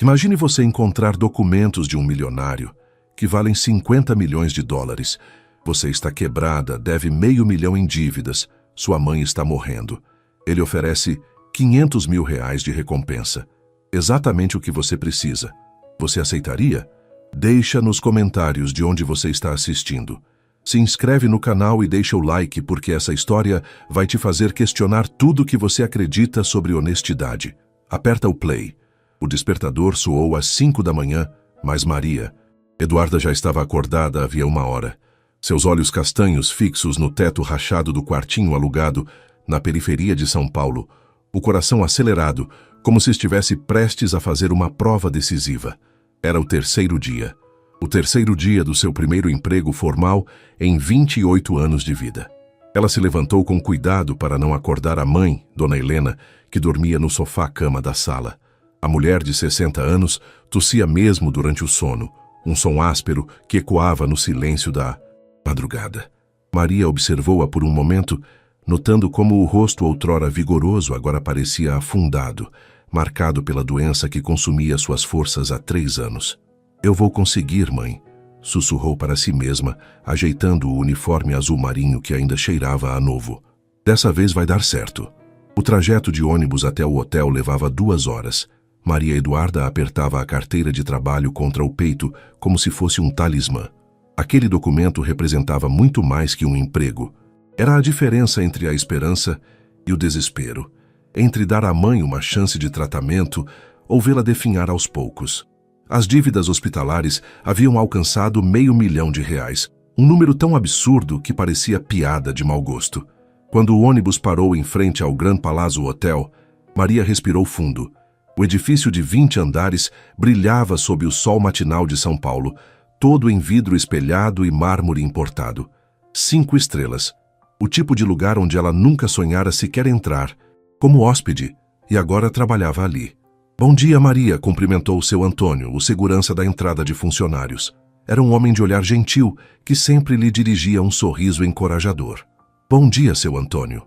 Imagine você encontrar documentos de um milionário que valem 50 milhões de dólares. Você está quebrada, deve R$500 mil em dívidas, sua mãe está morrendo. Ele oferece R$500 mil de recompensa. Exatamente o que você precisa. Você aceitaria? Deixa nos comentários de onde você está assistindo. Se inscreve no canal e deixa o like porque essa história vai te fazer questionar tudo que você acredita sobre honestidade. Aperta o play. O despertador soou às 5 da manhã, mas Eduarda já estava acordada havia 1 hora. Seus olhos castanhos fixos no teto rachado do quartinho alugado na periferia de São Paulo, o coração acelerado, como se estivesse prestes a fazer uma prova decisiva. Era o terceiro dia. O terceiro dia do seu primeiro emprego formal em 28 anos de vida. Ela se levantou com cuidado para não acordar a mãe, Dona Helena, que dormia no sofá-cama da sala. A mulher de 60 anos tossia mesmo durante o sono, um som áspero que ecoava no silêncio da madrugada. Maria observou-a por um momento, notando como o rosto outrora vigoroso agora parecia afundado, marcado pela doença que consumia suas forças há 3 anos. "Eu vou conseguir, mãe", sussurrou para si mesma, ajeitando o uniforme azul marinho que ainda cheirava a novo. "Dessa vez vai dar certo." O trajeto de ônibus até o hotel levava 2 horas. Maria Eduarda apertava a carteira de trabalho contra o peito como se fosse um talismã. Aquele documento representava muito mais que um emprego. Era a diferença entre a esperança e o desespero, entre dar à mãe uma chance de tratamento ou vê-la definhar aos poucos. As dívidas hospitalares haviam alcançado R$500 mil, um número tão absurdo que parecia piada de mau gosto. Quando o ônibus parou em frente ao Grand Palazzo Hotel, Maria respirou fundo. O edifício de 20 andares brilhava sob o sol matinal de São Paulo, todo em vidro espelhado e mármore importado. 5 estrelas. O tipo de lugar onde ela nunca sonhara sequer entrar, como hóspede, e agora trabalhava ali. "Bom dia, Maria", cumprimentou seu Antônio, o segurança da entrada de funcionários. Era um homem de olhar gentil, que sempre lhe dirigia um sorriso encorajador. "Bom dia, seu Antônio."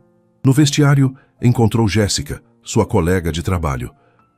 No vestiário, encontrou Jéssica, sua colega de trabalho.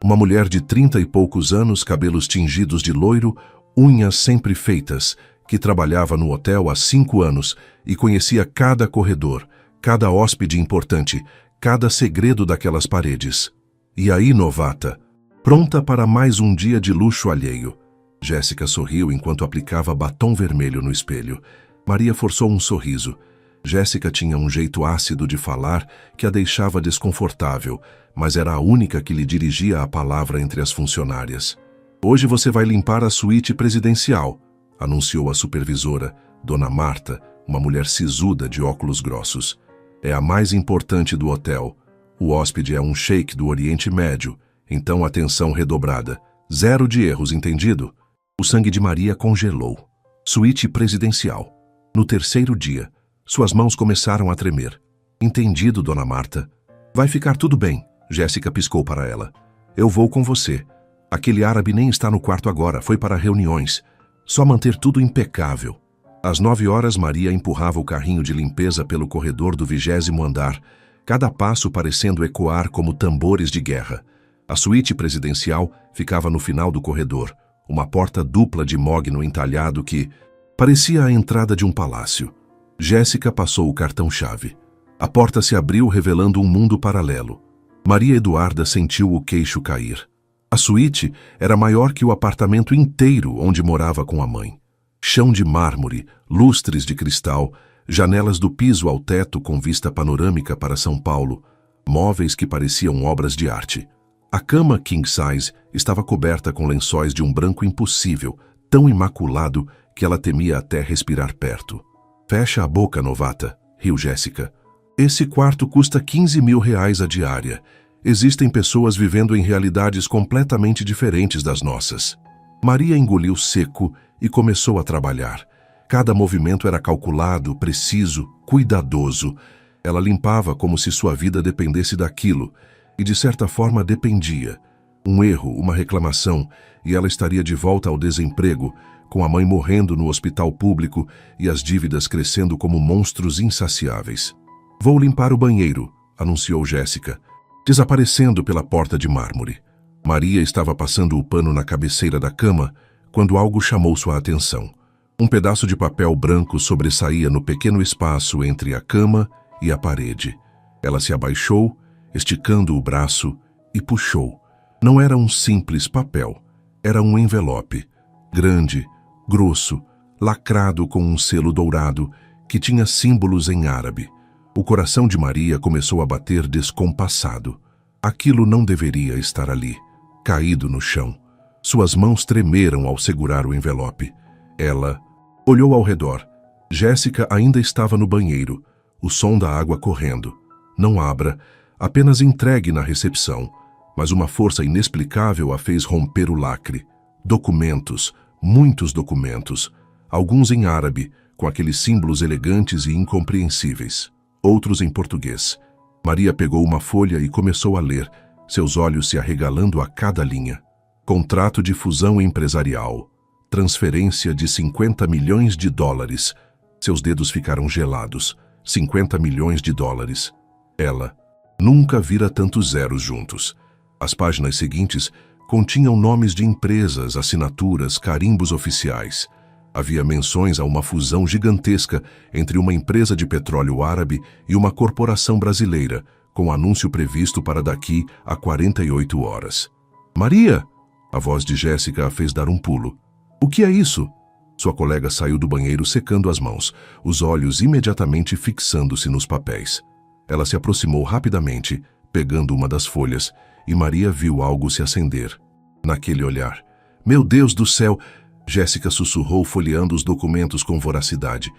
Uma mulher de 30 e poucos anos, cabelos tingidos de loiro, unhas sempre feitas, que trabalhava no hotel há 5 anos e conhecia cada corredor, cada hóspede importante, cada segredo daquelas paredes. "E aí, novata? Pronta para mais um dia de luxo alheio?" Jéssica sorriu enquanto aplicava batom vermelho no espelho. Maria forçou um sorriso. Jéssica tinha um jeito ácido de falar que a deixava desconfortável, mas era a única que lhe dirigia a palavra entre as funcionárias. "Hoje você vai limpar a suíte presidencial", anunciou a supervisora, Dona Marta, uma mulher sisuda de óculos grossos. "É a mais importante do hotel. O hóspede é um sheik do Oriente Médio, então atenção redobrada. 0 de erros, entendido?" O sangue de Maria congelou. Suíte presidencial. No terceiro dia, suas mãos começaram a tremer. "Entendido, Dona Marta." "Vai ficar tudo bem", Jéssica piscou para ela. "Eu vou com você. Aquele árabe nem está no quarto agora, foi para reuniões. Só manter tudo impecável." Às 9 horas, Maria empurrava o carrinho de limpeza pelo corredor do 20º andar, cada passo parecendo ecoar como tambores de guerra. A suíte presidencial ficava no final do corredor, uma porta dupla de mogno entalhado que parecia a entrada de um palácio. Jéssica passou o cartão-chave. A porta se abriu revelando um mundo paralelo. Maria Eduarda sentiu o queixo cair. A suíte era maior que o apartamento inteiro onde morava com a mãe. Chão de mármore, lustres de cristal, janelas do piso ao teto com vista panorâmica para São Paulo, móveis que pareciam obras de arte. A cama king size estava coberta com lençóis de um branco impossível, tão imaculado que ela temia até respirar perto. "Fecha a boca, novata", riu Jéssica. "Esse quarto custa R$15 mil a diária. Existem pessoas vivendo em realidades completamente diferentes das nossas." Maria engoliu seco e começou a trabalhar. Cada movimento era calculado, preciso, cuidadoso. Ela limpava como se sua vida dependesse daquilo, e de certa forma dependia. Um erro, uma reclamação, e ela estaria de volta ao desemprego, com a mãe morrendo no hospital público e as dívidas crescendo como monstros insaciáveis. "Vou limpar o banheiro", anunciou Jéssica, desaparecendo pela porta de mármore. Maria estava passando o pano na cabeceira da cama quando algo chamou sua atenção. Um pedaço de papel branco sobressaía no pequeno espaço entre a cama e a parede. Ela se abaixou, esticando o braço, e puxou. Não era um simples papel. Era um envelope, grande, grosso, lacrado com um selo dourado, que tinha símbolos em árabe. O coração de Maria começou a bater descompassado. Aquilo não deveria estar ali, caído no chão. Suas mãos tremeram ao segurar o envelope. Ela olhou ao redor. Jéssica ainda estava no banheiro, o som da água correndo. Não abra, apenas entregue na recepção. Mas uma força inexplicável a fez romper o lacre. Documentos, muitos documentos. Alguns em árabe, com aqueles símbolos elegantes e incompreensíveis. Outros em português. Maria pegou uma folha e começou a ler, seus olhos se arregalando a cada linha. Contrato de fusão empresarial. Transferência de 50 milhões de dólares. Seus dedos ficaram gelados. 50 milhões de dólares. Ela nunca vira tantos zeros juntos. As páginas seguintes continham nomes de empresas, assinaturas, carimbos oficiais. Havia menções a uma fusão gigantesca entre uma empresa de petróleo árabe e uma corporação brasileira, com anúncio previsto para daqui a 48 horas. Maria! A voz de Jéssica a fez dar um pulo. O que é isso? Sua colega saiu do banheiro secando as mãos, os olhos imediatamente fixando-se nos papéis. Ela se aproximou rapidamente, pegando uma das folhas, e Maria viu algo se acender. Naquele olhar. Meu Deus do céu! Jéssica sussurrou, folheando os documentos com voracidade.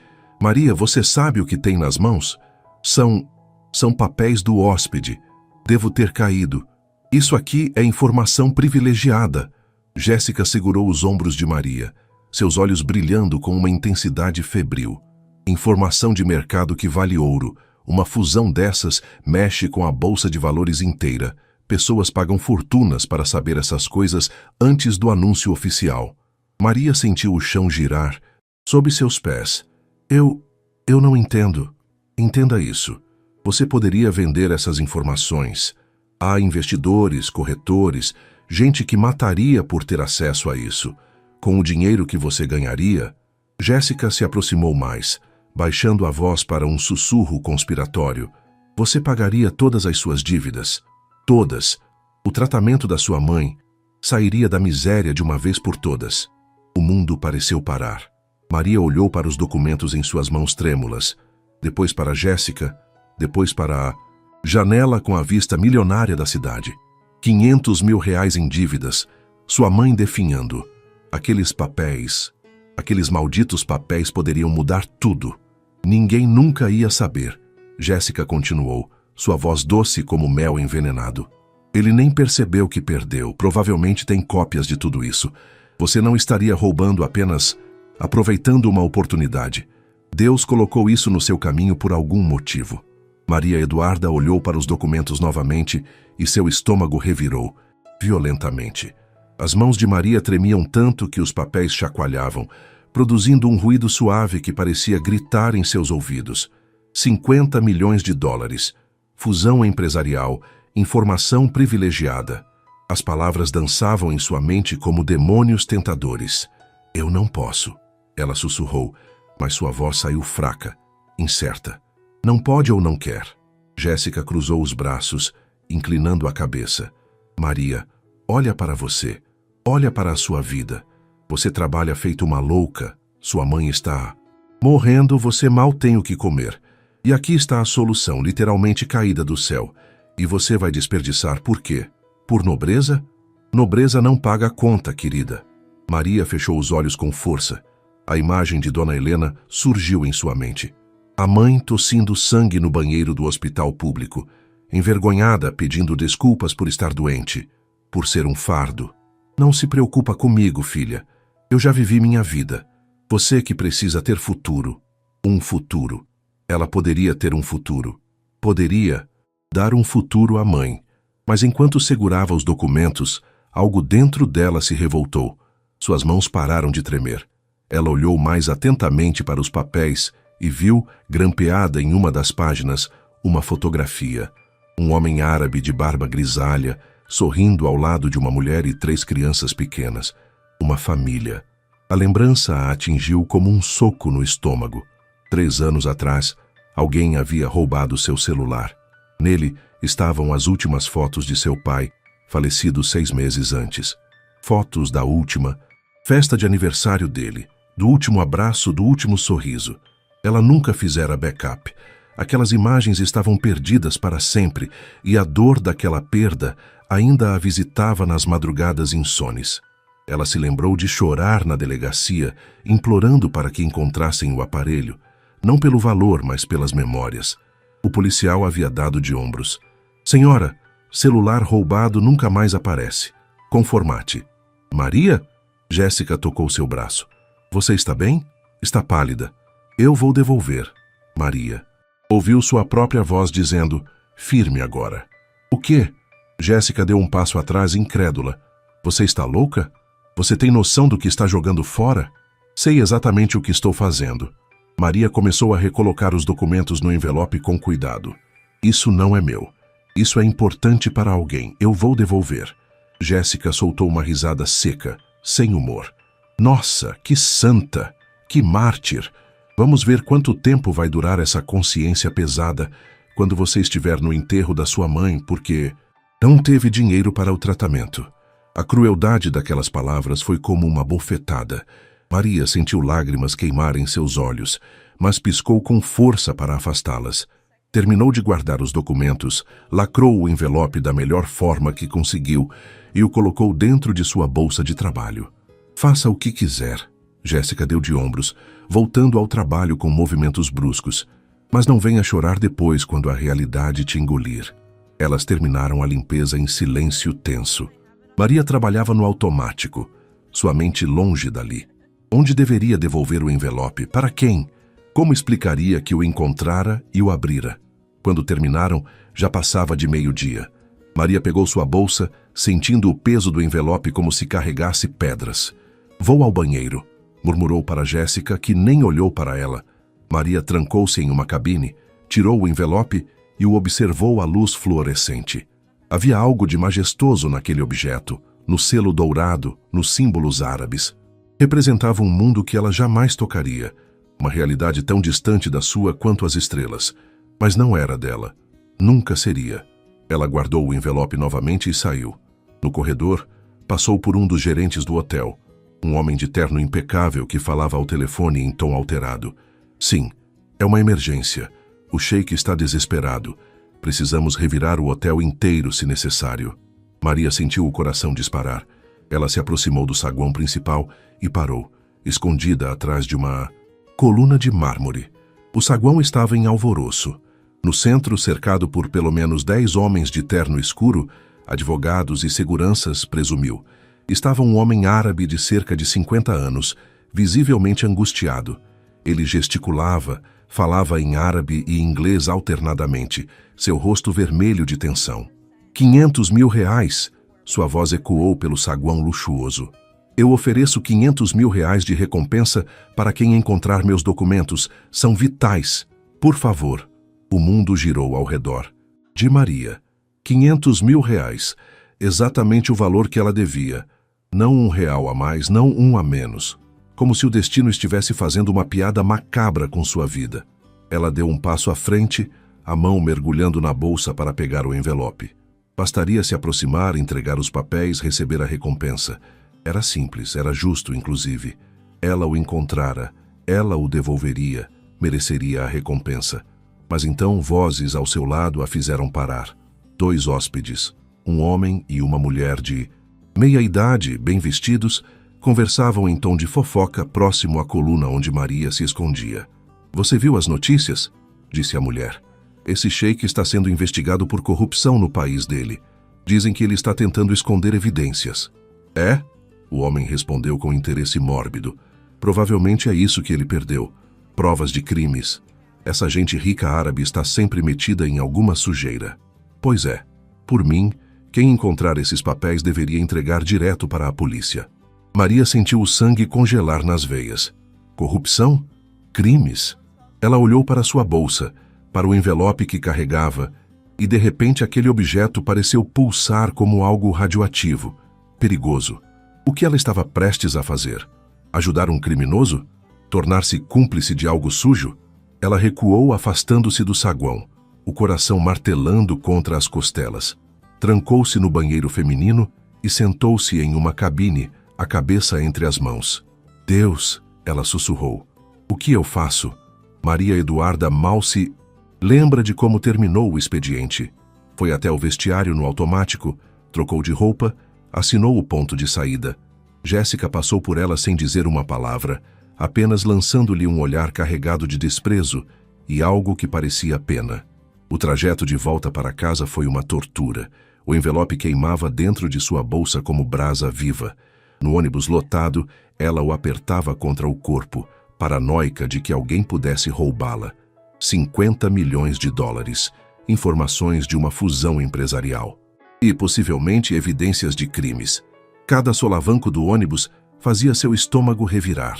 Maria, você sabe o que tem nas mãos? São papéis do hóspede. Devo ter caído. Isso aqui é informação privilegiada. Jéssica segurou os ombros de Maria, seus olhos brilhando com uma intensidade febril. Informação de mercado que vale ouro. Uma fusão dessas mexe com a bolsa de valores inteira. Pessoas pagam fortunas para saber essas coisas antes do anúncio oficial. Maria sentiu o chão girar sob seus pés. Eu não entendo. Entenda isso. Você poderia vender essas informações. Há investidores, corretores, gente que mataria por ter acesso a isso. Com o dinheiro que você ganharia... Jéssica se aproximou mais, baixando a voz para um sussurro conspiratório. Você pagaria todas as suas dívidas. Todas. O tratamento da sua mãe sairia da miséria de uma vez por todas. O mundo pareceu parar. Maria olhou para os documentos em suas mãos trêmulas, depois para Jéssica, depois para a janela com a vista milionária da cidade. 500 mil reais em dívidas, sua mãe definhando. Aqueles papéis, aqueles malditos papéis poderiam mudar tudo. Ninguém nunca ia saber. Jéssica continuou, sua voz doce como mel envenenado. Ele nem percebeu que perdeu, provavelmente tem cópias de tudo isso. Você não estaria roubando, apenas aproveitando uma oportunidade. Deus colocou isso no seu caminho por algum motivo. Maria Eduarda olhou para os documentos novamente e seu estômago revirou, violentamente. As mãos de Maria tremiam tanto que os papéis chacoalhavam, produzindo um ruído suave que parecia gritar em seus ouvidos. 50 milhões de dólares. Fusão empresarial, informação privilegiada. As palavras dançavam em sua mente como demônios tentadores. Eu não posso, ela sussurrou, mas sua voz saiu fraca, incerta. Não pode ou não quer? Jéssica cruzou os braços, inclinando a cabeça. Maria, olha para você, olha para a sua vida. Você trabalha feito uma louca, sua mãe está morrendo, você mal tem o que comer. E aqui está a solução, literalmente caída do céu. E você vai desperdiçar por quê? Por nobreza? Nobreza não paga a conta, querida. Maria fechou os olhos com força. A imagem de Dona Helena surgiu em sua mente. A mãe tossindo sangue no banheiro do hospital público, envergonhada, pedindo desculpas por estar doente, por ser um fardo. Não se preocupa comigo, filha. Eu já vivi minha vida. Você que precisa ter futuro. Um futuro. Ela poderia ter um futuro. Poderia dar um futuro à mãe. Mas enquanto segurava os documentos, algo dentro dela se revoltou. Suas mãos pararam de tremer. Ela olhou mais atentamente para os papéis e viu, grampeada em uma das páginas, uma fotografia. Um homem árabe de barba grisalha, sorrindo ao lado de uma mulher e 3 crianças pequenas. Uma família. A lembrança a atingiu como um soco no estômago. 3 anos atrás, alguém havia roubado seu celular. Nele estavam as últimas fotos de seu pai, falecido 6 meses antes. Fotos da última festa de aniversário dele, do último abraço, do último sorriso. Ela nunca fizera backup. Aquelas imagens estavam perdidas para sempre e a dor daquela perda ainda a visitava nas madrugadas insones. Ela se lembrou de chorar na delegacia, implorando para que encontrassem o aparelho, não pelo valor, mas pelas memórias. O policial havia dado de ombros. Senhora, celular roubado nunca mais aparece. Conformate. Maria? Jéssica tocou seu braço. Você está bem? Está pálida. Eu vou devolver. Maria. Ouviu sua própria voz dizendo, firme agora. O quê? Jéssica deu um passo atrás, incrédula. Você está louca? Você tem noção do que está jogando fora? Sei exatamente o que estou fazendo. Maria começou a recolocar os documentos no envelope com cuidado. Isso não é meu. Isso é importante para alguém. Eu vou devolver. Jéssica soltou uma risada seca, sem humor. Nossa, que santa! Que mártir! Vamos ver quanto tempo vai durar essa consciência pesada quando você estiver no enterro da sua mãe, porque não teve dinheiro para o tratamento. A crueldade daquelas palavras foi como uma bofetada. Maria sentiu lágrimas queimarem seus olhos, mas piscou com força para afastá-las. Terminou de guardar os documentos, lacrou o envelope da melhor forma que conseguiu e o colocou dentro de sua bolsa de trabalho. Faça o que quiser. Jéssica deu de ombros, voltando ao trabalho com movimentos bruscos. Mas não venha chorar depois quando a realidade te engolir. Elas terminaram a limpeza em silêncio tenso. Maria trabalhava no automático, sua mente longe dali. Onde deveria devolver o envelope? Para quem? Como explicaria que o encontrara e o abrira? Quando terminaram, já passava de meio-dia. Maria pegou sua bolsa, sentindo o peso do envelope como se carregasse pedras. Vou ao banheiro, murmurou para Jéssica, que nem olhou para ela. Maria trancou-se em uma cabine, tirou o envelope e o observou à luz fluorescente. Havia algo de majestoso naquele objeto, no selo dourado, nos símbolos árabes. Representava um mundo que ela jamais tocaria, uma realidade tão distante da sua quanto as estrelas. Mas não era dela. Nunca seria. Ela guardou o envelope novamente e saiu. No corredor, passou por um dos gerentes do hotel, um homem de terno impecável que falava ao telefone em tom alterado. Sim, é uma emergência. O sheik está desesperado. Precisamos revirar o hotel inteiro se necessário. Maria sentiu o coração disparar. Ela se aproximou do saguão principal e parou, escondida atrás de uma coluna de mármore. O saguão estava em alvoroço. No centro, cercado por pelo menos 10 homens de terno escuro, advogados e seguranças, presumiu, estava um homem árabe de cerca de 50 anos, visivelmente angustiado. Ele gesticulava, falava em árabe e inglês alternadamente, seu rosto vermelho de tensão. 500 mil reais! Sua voz ecoou pelo saguão luxuoso. Eu ofereço 500 mil reais de recompensa para quem encontrar meus documentos. São vitais. Por favor. O mundo girou ao redor. De Maria. 500 mil reais. Exatamente o valor que ela devia. Não R$1 a mais, não um a menos. Como se o destino estivesse fazendo uma piada macabra com sua vida. Ela deu um passo à frente, a mão mergulhando na bolsa para pegar o envelope. Bastaria se aproximar, entregar os papéis, receber a recompensa. Era simples, era justo, inclusive. Ela o encontrara, ela o devolveria, mereceria a recompensa. Mas então vozes ao seu lado a fizeram parar. 2 hóspedes, um homem e uma mulher de meia-idade, bem vestidos, conversavam em tom de fofoca próximo à coluna onde Maria se escondia. Você viu as notícias? Disse a mulher. Esse sheik está sendo investigado por corrupção no país dele. Dizem que ele está tentando esconder evidências. É? O homem respondeu com interesse mórbido. Provavelmente é isso que ele perdeu. Provas de crimes. Essa gente rica árabe está sempre metida em alguma sujeira. Pois é. Por mim, quem encontrar esses papéis deveria entregar direto para a polícia. Maria sentiu o sangue congelar nas veias. Corrupção? Crimes? Ela olhou para sua bolsa, para o envelope que carregava, E de repente aquele objeto pareceu pulsar como algo radioativo, perigoso. O que ela estava prestes a fazer? Ajudar um criminoso? Tornar-se cúmplice de algo sujo? Ela recuou, afastando-se do saguão, o coração martelando contra as costelas. Trancou-se no banheiro feminino e sentou-se em uma cabine, a cabeça entre as mãos. Deus, ela sussurrou. O que eu faço? Maria Eduarda mal se lembra de como terminou o expediente. Foi até o vestiário no automático, trocou de roupa, assinou o ponto de saída. Jéssica passou por ela sem dizer uma palavra, apenas lançando-lhe um olhar carregado de desprezo e algo que parecia pena. O trajeto de volta para casa foi uma tortura. O envelope queimava dentro de sua bolsa como brasa viva. No ônibus lotado, ela o apertava contra o corpo, paranoica de que alguém pudesse roubá-la. 50 milhões de dólares, informações de uma fusão empresarial. E, possivelmente, evidências de crimes. Cada solavanco do ônibus fazia seu estômago revirar.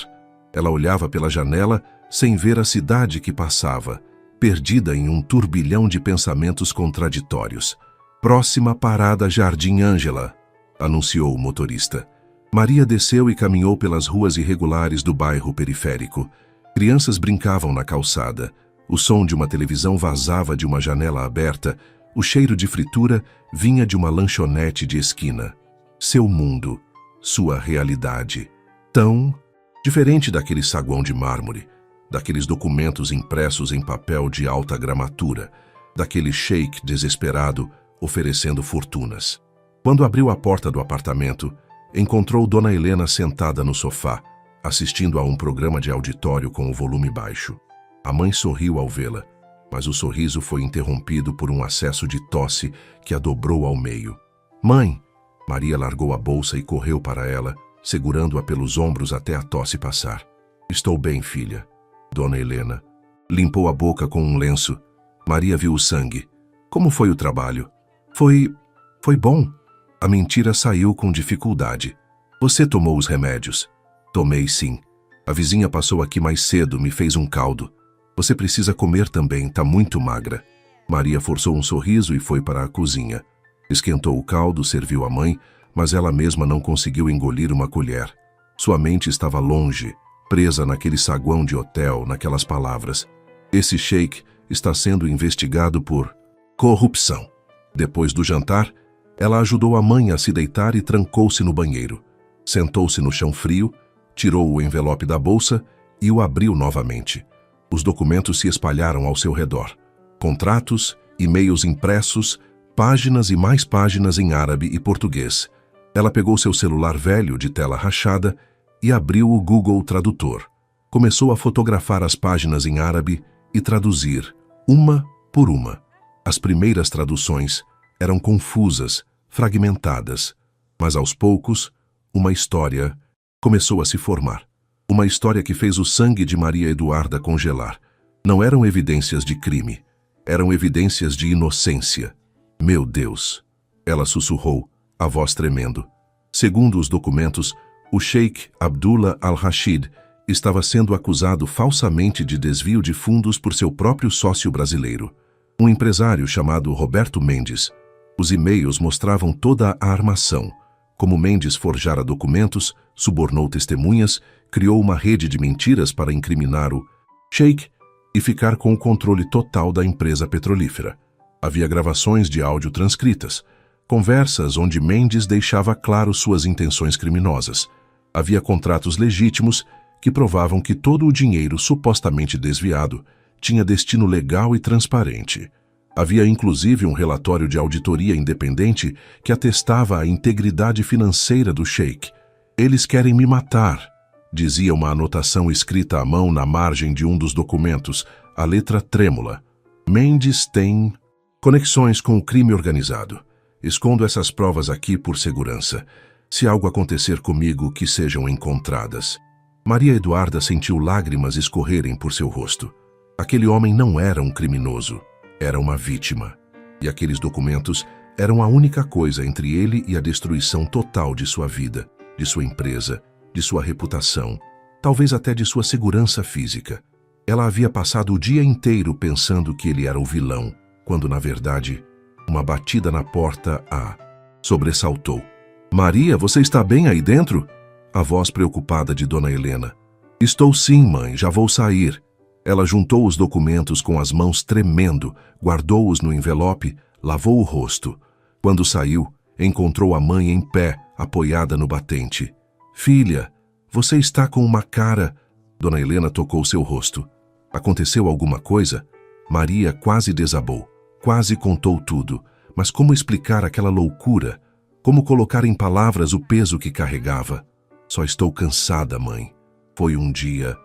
Ela olhava pela janela sem ver a cidade que passava, perdida em um turbilhão de pensamentos contraditórios. Próxima parada Jardim Ângela, anunciou o motorista. Maria desceu e caminhou pelas ruas irregulares do bairro periférico. Crianças brincavam na calçada. O som de uma televisão vazava de uma janela aberta. O cheiro de fritura vinha de uma lanchonete de esquina. Seu mundo, sua realidade. Tão diferente daquele saguão de mármore, daqueles documentos impressos em papel de alta gramatura, daquele sheik desesperado oferecendo fortunas. Quando abriu a porta do apartamento, encontrou Dona Helena sentada no sofá, assistindo a um programa de auditório com o volume baixo. A mãe sorriu ao vê-la, mas o sorriso foi interrompido por um acesso de tosse que a dobrou ao meio. Mãe! Maria largou a bolsa e correu para ela, segurando-a pelos ombros até a tosse passar. Estou bem, filha. Dona Helena limpou a boca com um lenço. Maria viu o sangue. Como foi o trabalho? Foi bom. A mentira saiu com dificuldade. Você tomou os remédios? Tomei, sim. A vizinha passou aqui mais cedo, me fez um caldo. Você precisa comer também, tá muito magra. Maria forçou um sorriso e foi para a cozinha. Esquentou o caldo, serviu à mãe, mas ela mesma não conseguiu engolir uma colher. Sua mente estava longe, presa naquele saguão de hotel, naquelas palavras. Esse sheik está sendo investigado por corrupção. Depois do jantar, ela ajudou a mãe a se deitar e trancou-se no banheiro. Sentou-se no chão frio, tirou o envelope da bolsa e o abriu novamente. Os documentos se espalharam ao seu redor. Contratos, e-mails impressos, páginas e mais páginas em árabe e português. Ela pegou seu celular velho de tela rachada e abriu o Google Tradutor. Começou a fotografar as páginas em árabe e traduzir, uma por uma. As primeiras traduções eram confusas, fragmentadas, mas aos poucos, uma história começou a se formar. Uma história que fez o sangue de Maria Eduarda congelar. Não eram evidências de crime, eram evidências de inocência. Meu Deus! Ela sussurrou, a voz tremendo. Segundo os documentos, o Sheik Abdullah Al-Rashid estava sendo acusado falsamente de desvio de fundos por seu próprio sócio brasileiro, um empresário chamado Roberto Mendes. Os e-mails mostravam toda a armação, como Mendes forjara documentos, subornou testemunhas, criou uma rede de mentiras para incriminar o Sheik e ficar com o controle total da empresa petrolífera. Havia gravações de áudio transcritas, conversas onde Mendes deixava claro suas intenções criminosas. Havia contratos legítimos que provavam que todo o dinheiro supostamente desviado tinha destino legal e transparente. Havia inclusive um relatório de auditoria independente que atestava a integridade financeira do sheik. Eles querem me matar, dizia uma anotação escrita à mão na margem de um dos documentos, a letra trêmula. Mendes tem conexões com o crime organizado. Escondo essas provas aqui por segurança. Se algo acontecer comigo, que sejam encontradas. Maria Eduarda sentiu lágrimas escorrerem por seu rosto. Aquele homem não era um criminoso, era uma vítima. E aqueles documentos eram a única coisa entre ele e a destruição total de sua vida, de sua empresa, de sua reputação, talvez até de sua segurança física. Ela havia passado o dia inteiro pensando que ele era o vilão, quando na verdade uma batida na porta a sobressaltou. Maria, você está bem aí dentro? A voz preocupada de Dona Helena. Estou sim, mãe, já vou sair. Ela juntou os documentos com as mãos tremendo, guardou-os no envelope, lavou o rosto. Quando saiu, encontrou a mãe em pé, apoiada no batente. Filha, você está com uma cara... Dona Helena tocou seu rosto. Aconteceu alguma coisa? Maria quase desabou. Quase contou tudo. Mas como explicar aquela loucura? Como colocar em palavras o peso que carregava? Só estou cansada, mãe. Foi um dia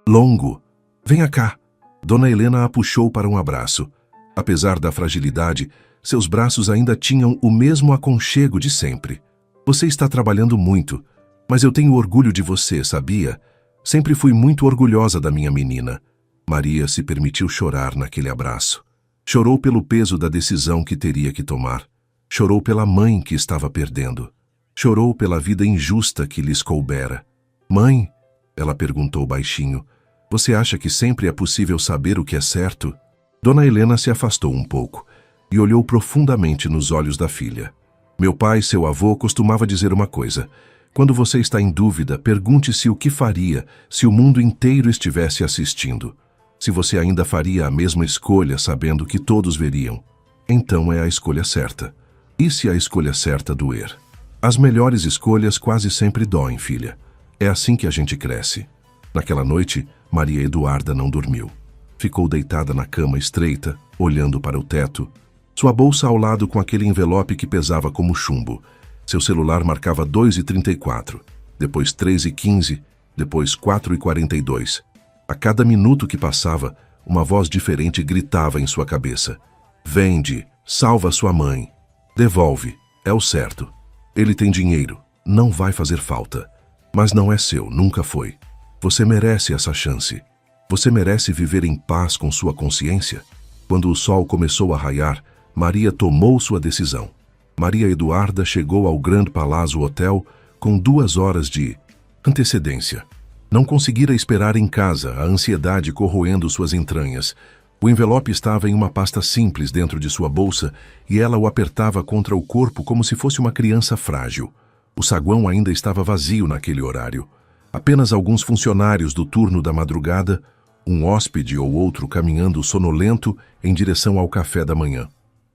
longo. Venha cá. Dona Helena a puxou para um abraço. Apesar da fragilidade, seus braços ainda tinham o mesmo aconchego de sempre. Você está trabalhando muito, mas eu tenho orgulho de você, sabia? Sempre fui muito orgulhosa da minha menina. Maria se permitiu chorar naquele abraço. Chorou pelo peso da decisão que teria que tomar. Chorou pela mãe que estava perdendo. Chorou pela vida injusta que lhes coubera. Mãe, ela perguntou baixinho, você acha que sempre é possível saber o que é certo? Dona Helena se afastou um pouco e olhou profundamente nos olhos da filha. Meu pai, seu avô, costumava dizer uma coisa. Quando você está em dúvida, pergunte-se o que faria se o mundo inteiro estivesse assistindo. Se você ainda faria a mesma escolha sabendo que todos veriam, então é a escolha certa. E se a escolha certa doer? As melhores escolhas quase sempre doem, filha. É assim que a gente cresce. Naquela noite, Maria Eduarda não dormiu. Ficou deitada na cama estreita, olhando para o teto. Sua bolsa ao lado com aquele envelope que pesava como chumbo. Seu celular marcava 2h34, depois 3h15, depois 4h42. A cada minuto que passava, uma voz diferente gritava em sua cabeça. Vende, salva sua mãe. Devolve, é o certo. Ele tem dinheiro, não vai fazer falta. Mas não é seu, nunca foi. Você merece essa chance. Você merece viver em paz com sua consciência. Quando o sol começou a raiar, Maria tomou sua decisão. Maria Eduarda chegou ao Grand Palazzo Hotel com 2 horas de antecedência. Não conseguira esperar em casa, a ansiedade corroendo suas entranhas. O envelope estava em uma pasta simples dentro de sua bolsa e ela o apertava contra o corpo como se fosse uma criança frágil. O saguão ainda estava vazio naquele horário. Apenas alguns funcionários do turno da madrugada, um hóspede ou outro caminhando sonolento em direção ao café da manhã.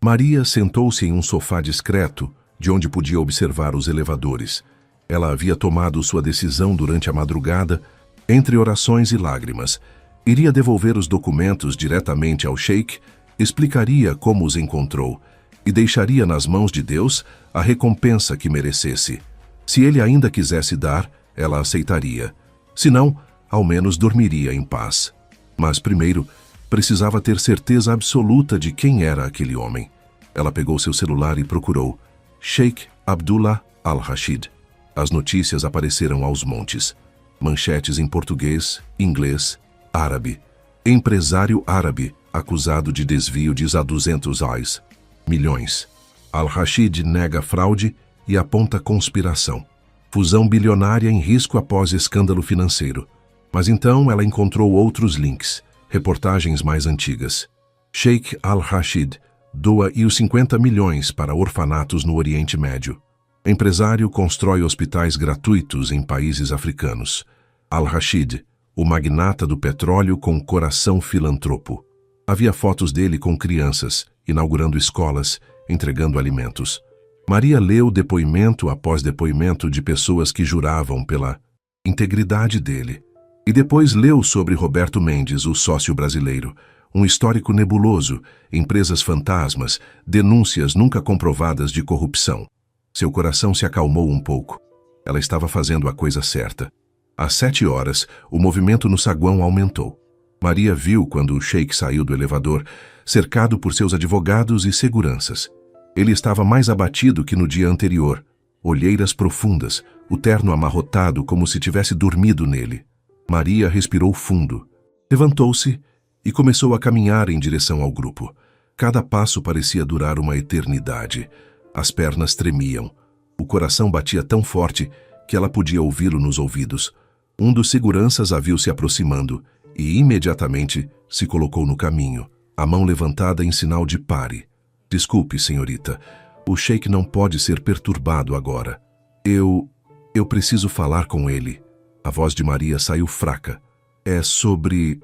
Maria sentou-se em um sofá discreto, de onde podia observar os elevadores. Ela havia tomado sua decisão durante a madrugada, entre orações e lágrimas. Iria devolver os documentos diretamente ao sheik, explicaria como os encontrou e deixaria nas mãos de Deus a recompensa que merecesse. Se ele ainda quisesse dar, ela aceitaria. Se não, ao menos dormiria em paz. Mas primeiro, precisava ter certeza absoluta de quem era aquele homem. Ela pegou seu celular e procurou Sheikh Abdullah Al-Rashid. As notícias apareceram aos montes. Manchetes em português, inglês, árabe. Empresário árabe acusado de desvio de $200 milhões. Al-Rashid nega fraude e aponta conspiração. Fusão bilionária em risco após escândalo financeiro. Mas então ela encontrou outros links, reportagens mais antigas. Sheikh Al-Rashid doa os 50 milhões para orfanatos no Oriente Médio. Empresário constrói hospitais gratuitos em países africanos. Al-Rashid, o magnata do petróleo com coração filantropo. Havia fotos dele com crianças, inaugurando escolas, entregando alimentos. Maria leu depoimento após depoimento de pessoas que juravam pela integridade dele. E depois leu sobre Roberto Mendes, o sócio brasileiro, um histórico nebuloso, empresas fantasmas, denúncias nunca comprovadas de corrupção. Seu coração se acalmou um pouco. Ela estava fazendo a coisa certa. Às 7 horas, o movimento no saguão aumentou. Maria viu quando o sheik saiu do elevador, cercado por seus advogados e seguranças. Ele estava mais abatido que no dia anterior. Olheiras profundas, o terno amarrotado como se tivesse dormido nele. Maria respirou fundo. Levantou-se e começou a caminhar em direção ao grupo. Cada passo parecia durar uma eternidade. As pernas tremiam. O coração batia tão forte que ela podia ouvi-lo nos ouvidos. Um dos seguranças a viu se aproximando e, imediatamente, se colocou no caminho, a mão levantada em sinal de pare. Desculpe, senhorita, o Sheik não pode ser perturbado agora. Eu preciso falar com ele. A voz de Maria saiu fraca. É sobre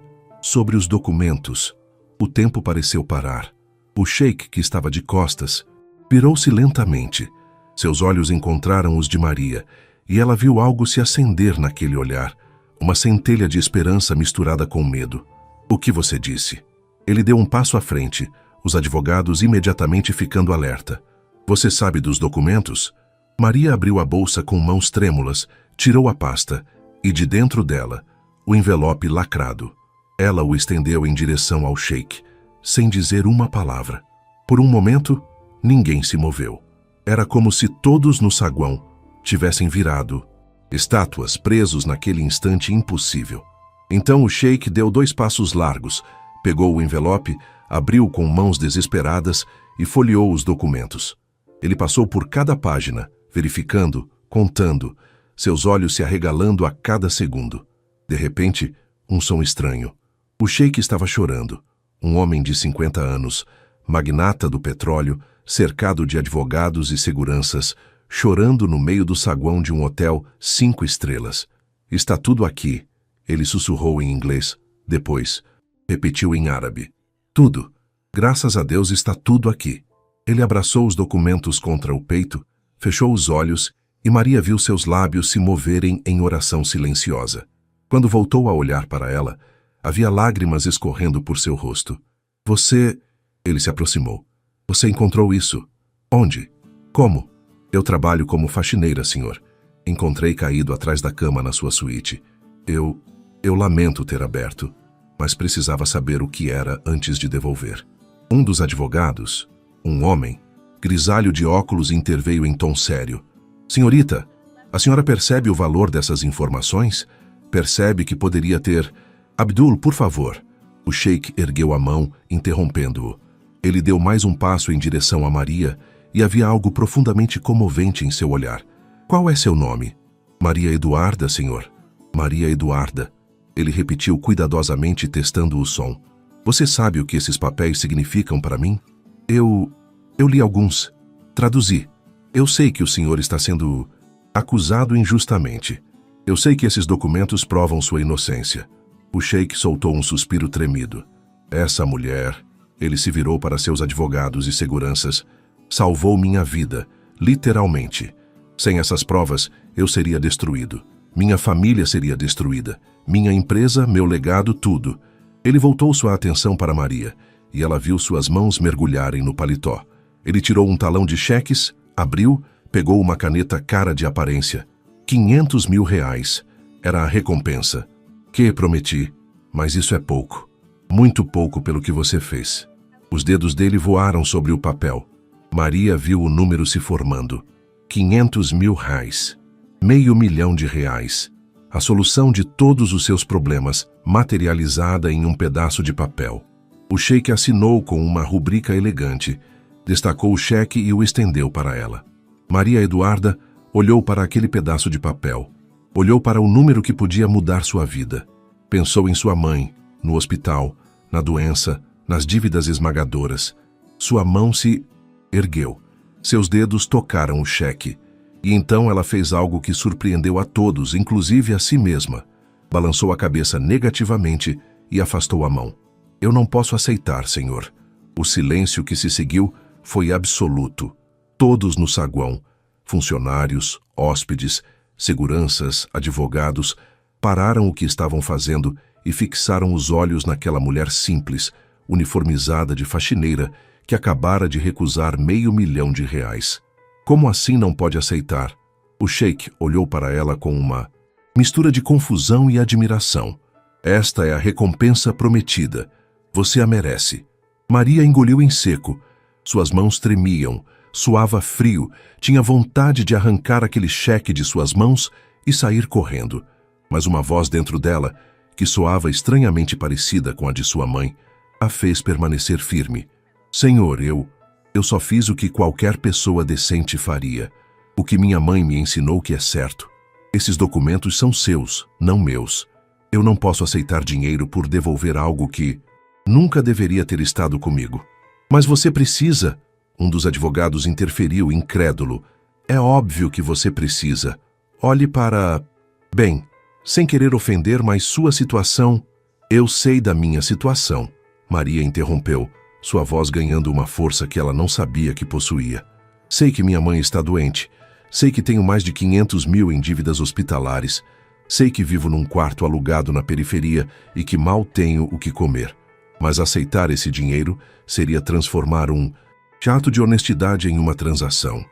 os documentos. O tempo pareceu parar. O Sheik, que estava de costas, virou-se lentamente. Seus olhos encontraram os de Maria, e ela viu algo se acender naquele olhar, uma centelha de esperança misturada com medo. O que você disse? Ele deu um passo à frente, os advogados imediatamente ficando alerta. Você sabe dos documentos? Maria abriu a bolsa com mãos trêmulas, tirou a pasta, e de dentro dela, o envelope lacrado. Ela o estendeu em direção ao Sheik, sem dizer uma palavra. Por um momento, ninguém se moveu. Era como se todos no saguão tivessem virado estátuas, presos naquele instante impossível. Então o Sheik deu 2 passos largos, pegou o envelope, abriu com mãos desesperadas e folheou os documentos. Ele passou por cada página, verificando, contando, seus olhos se arregalando a cada segundo. De repente, um som estranho. O Sheik estava chorando. Um homem de 50 anos, magnata do petróleo, cercado de advogados e seguranças, chorando no meio do saguão de um hotel 5 estrelas. Está tudo aqui, ele sussurrou em inglês. Depois, repetiu em árabe. Tudo. Graças a Deus está tudo aqui. Ele abraçou os documentos contra o peito, fechou os olhos e Maria viu seus lábios se moverem em oração silenciosa. Quando voltou a olhar para ela, havia lágrimas escorrendo por seu rosto. Você... Ele se aproximou. Você encontrou isso? Onde? Como? Eu trabalho como faxineira, senhor. Encontrei caído atrás da cama na sua suíte. Eu lamento ter aberto, mas precisava saber o que era antes de devolver. Um dos advogados, um homem, grisalho de óculos, interveio em tom sério. Senhorita, a senhora percebe o valor dessas informações? Percebe que poderia ter... Abdul, por favor. O Sheik ergueu a mão, interrompendo-o. Ele deu mais um passo em direção a Maria e havia algo profundamente comovente em seu olhar. Qual é seu nome? Maria Eduarda, senhor. Maria Eduarda. Ele repetiu cuidadosamente, testando o som. Você sabe o que esses papéis significam para mim? Eu li alguns. Traduzi. Eu sei que o senhor está sendo acusado injustamente. Eu sei que esses documentos provam sua inocência. O Sheik soltou um suspiro tremido. Essa mulher... Ele se virou para seus advogados e seguranças. Salvou minha vida, literalmente. Sem essas provas, eu seria destruído. Minha família seria destruída. Minha empresa, meu legado, tudo. Ele voltou sua atenção para Maria, e ela viu suas mãos mergulharem no paletó. Ele tirou um talão de cheques, abriu, pegou uma caneta cara de aparência. 500 mil reais. Era a recompensa. Que prometi, mas isso é pouco. Muito pouco pelo que você fez. Os dedos dele voaram sobre o papel. Maria viu o número se formando. 500 mil reais. R$500 mil. A solução de todos os seus problemas, materializada em um pedaço de papel. O Sheik assinou com uma rubrica elegante, destacou o cheque e o estendeu para ela. Maria Eduarda olhou para aquele pedaço de papel. Olhou para o número que podia mudar sua vida. Pensou em sua mãe, no hospital, na doença, nas dívidas esmagadoras. Sua mão se ergueu. Seus dedos tocaram o cheque. E então ela fez algo que surpreendeu a todos, inclusive a si mesma. Balançou a cabeça negativamente e afastou a mão. Eu não posso aceitar, senhor. O silêncio que se seguiu foi absoluto. Todos no saguão, funcionários, hóspedes, seguranças, advogados, pararam o que estavam fazendo e fixaram os olhos naquela mulher simples, uniformizada de faxineira, que acabara de recusar R$500 mil. Como assim não pode aceitar? O Sheik olhou para ela com uma mistura de confusão e admiração. Esta é a recompensa prometida. Você a merece. Maria engoliu em seco. Suas mãos tremiam, suava frio, tinha vontade de arrancar aquele cheque de suas mãos e sair correndo. Mas uma voz dentro dela, que soava estranhamente parecida com a de sua mãe, a fez permanecer firme. Senhor, eu só fiz o que qualquer pessoa decente faria. O que minha mãe me ensinou que é certo. Esses documentos são seus, não meus. Eu não posso aceitar dinheiro por devolver algo que... Nunca deveria ter estado comigo. Mas você precisa. Um dos advogados interferiu, incrédulo. É óbvio que você precisa. Olhe para... Bem, sem querer ofender, mas sua situação... Eu sei da minha situação. Maria interrompeu, sua voz ganhando uma força que ela não sabia que possuía. Sei que minha mãe está doente. Sei que tenho mais de 500 mil em dívidas hospitalares. Sei que vivo num quarto alugado na periferia e que mal tenho o que comer. Mas aceitar esse dinheiro seria transformar um ato de honestidade em uma transação.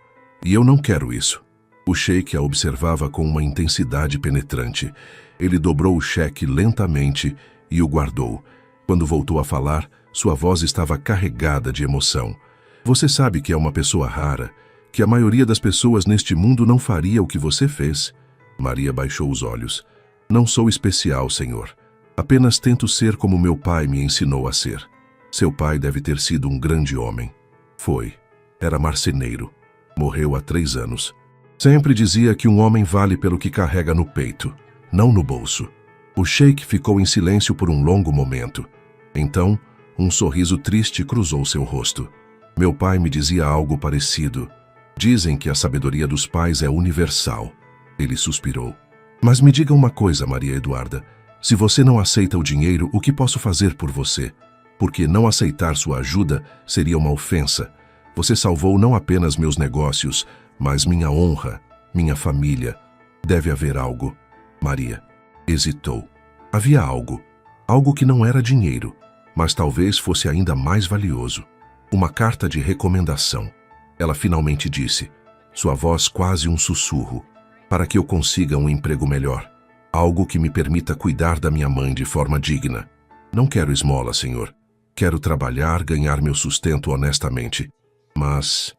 E eu não quero isso. O sheik a observava com uma intensidade penetrante. Ele dobrou o cheque lentamente e o guardou. Quando voltou a falar, sua voz estava carregada de emoção. Você sabe que é uma pessoa rara, que a maioria das pessoas neste mundo não faria o que você fez. Maria baixou os olhos. Não sou especial, senhor. Apenas tento ser como meu pai me ensinou a ser. Seu pai deve ter sido um grande homem. Foi. Era marceneiro. Morreu há 3 anos. Sempre dizia que um homem vale pelo que carrega no peito, não no bolso. O sheik ficou em silêncio por um longo momento. Então, um sorriso triste cruzou seu rosto. Meu pai me dizia algo parecido. Dizem que a sabedoria dos pais é universal. Ele suspirou. Mas me diga uma coisa, Maria Eduarda. Se você não aceita o dinheiro, o que posso fazer por você? Porque não aceitar sua ajuda seria uma ofensa. Você salvou não apenas meus negócios, mas minha honra, minha família. Deve haver algo. Maria hesitou. Havia algo. Algo que não era dinheiro, mas talvez fosse ainda mais valioso. Uma carta de recomendação. Ela finalmente disse, sua voz quase um sussurro, para que eu consiga um emprego melhor. Algo que me permita cuidar da minha mãe de forma digna. Não quero esmola, senhor. Quero trabalhar, ganhar meu sustento honestamente. Mas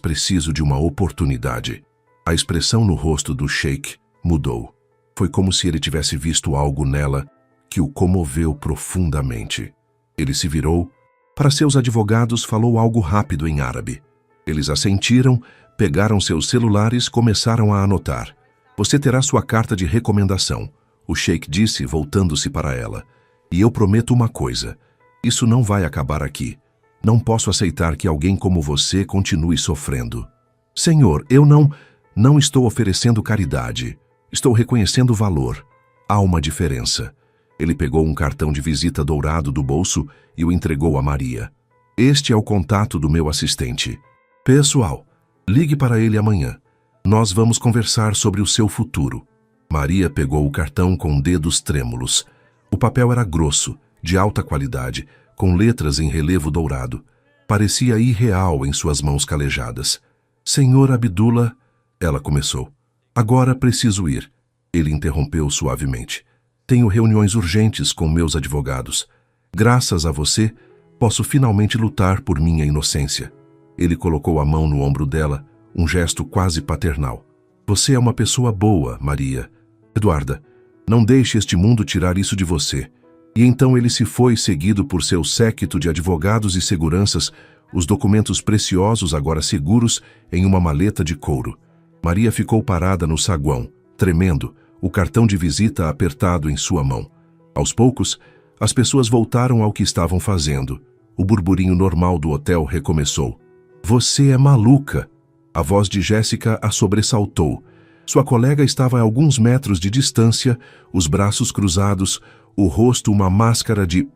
preciso de uma oportunidade. A expressão no rosto do sheik mudou. Foi como se ele tivesse visto algo nela que o comoveu profundamente. Ele se virou. Para seus advogados, falou algo rápido em árabe. Eles assentiram, pegaram seus celulares e começaram a anotar. Você terá sua carta de recomendação, o sheik disse, voltando-se para ela. E eu prometo uma coisa. Isso não vai acabar aqui. Não posso aceitar que alguém como você continue sofrendo. Senhor, eu não estou oferecendo caridade. Estou reconhecendo valor. Há uma diferença. Ele pegou um cartão de visita dourado do bolso e o entregou a Maria. Este é o contato do meu assistente. Pessoal, ligue para ele amanhã. Nós vamos conversar sobre o seu futuro. Maria pegou o cartão com dedos trêmulos. O papel era grosso, de alta qualidade, com letras em relevo dourado. Parecia irreal em suas mãos calejadas. Senhor Abdullah, ela começou. Agora preciso ir. Ele interrompeu suavemente. Tenho reuniões urgentes com meus advogados. Graças a você, posso finalmente lutar por minha inocência. Ele colocou a mão no ombro dela, um gesto quase paternal. Você é uma pessoa boa, Maria. Eduarda, não deixe este mundo tirar isso de você. E então ele se foi, seguido por seu séquito de advogados e seguranças, os documentos preciosos agora seguros em uma maleta de couro. Maria ficou parada no saguão, tremendo, o cartão de visita apertado em sua mão. Aos poucos, as pessoas voltaram ao que estavam fazendo. O burburinho normal do hotel recomeçou. Você é maluca! A voz de Jéssica a sobressaltou. Sua colega estava a alguns metros de distância, os braços cruzados, o rosto uma máscara de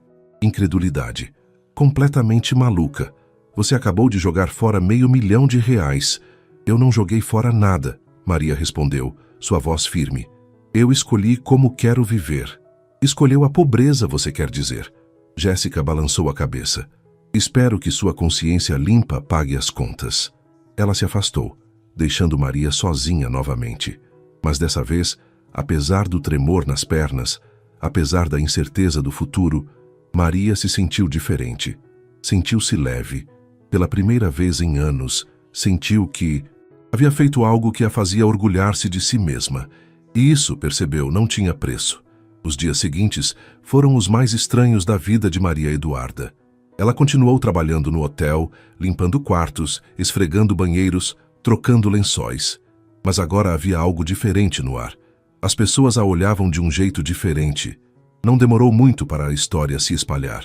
incredulidade. Completamente maluca. Você acabou de jogar fora R$500 mil. Eu não joguei fora nada, Maria respondeu, sua voz firme. Eu escolhi como quero viver. Escolheu a pobreza, você quer dizer. Jéssica balançou a cabeça. Espero que sua consciência limpa pague as contas. Ela se afastou, deixando Maria sozinha novamente. Mas dessa vez, apesar do tremor nas pernas, apesar da incerteza do futuro, Maria se sentiu diferente. Sentiu-se leve. Pela primeira vez em anos, sentiu que havia feito algo que a fazia orgulhar-se de si mesma. E isso, percebeu, não tinha preço. Os dias seguintes foram os mais estranhos da vida de Maria Eduarda. Ela continuou trabalhando no hotel, limpando quartos, esfregando banheiros, trocando lençóis. Mas agora havia algo diferente no ar. As pessoas a olhavam de um jeito diferente. Não demorou muito para a história se espalhar.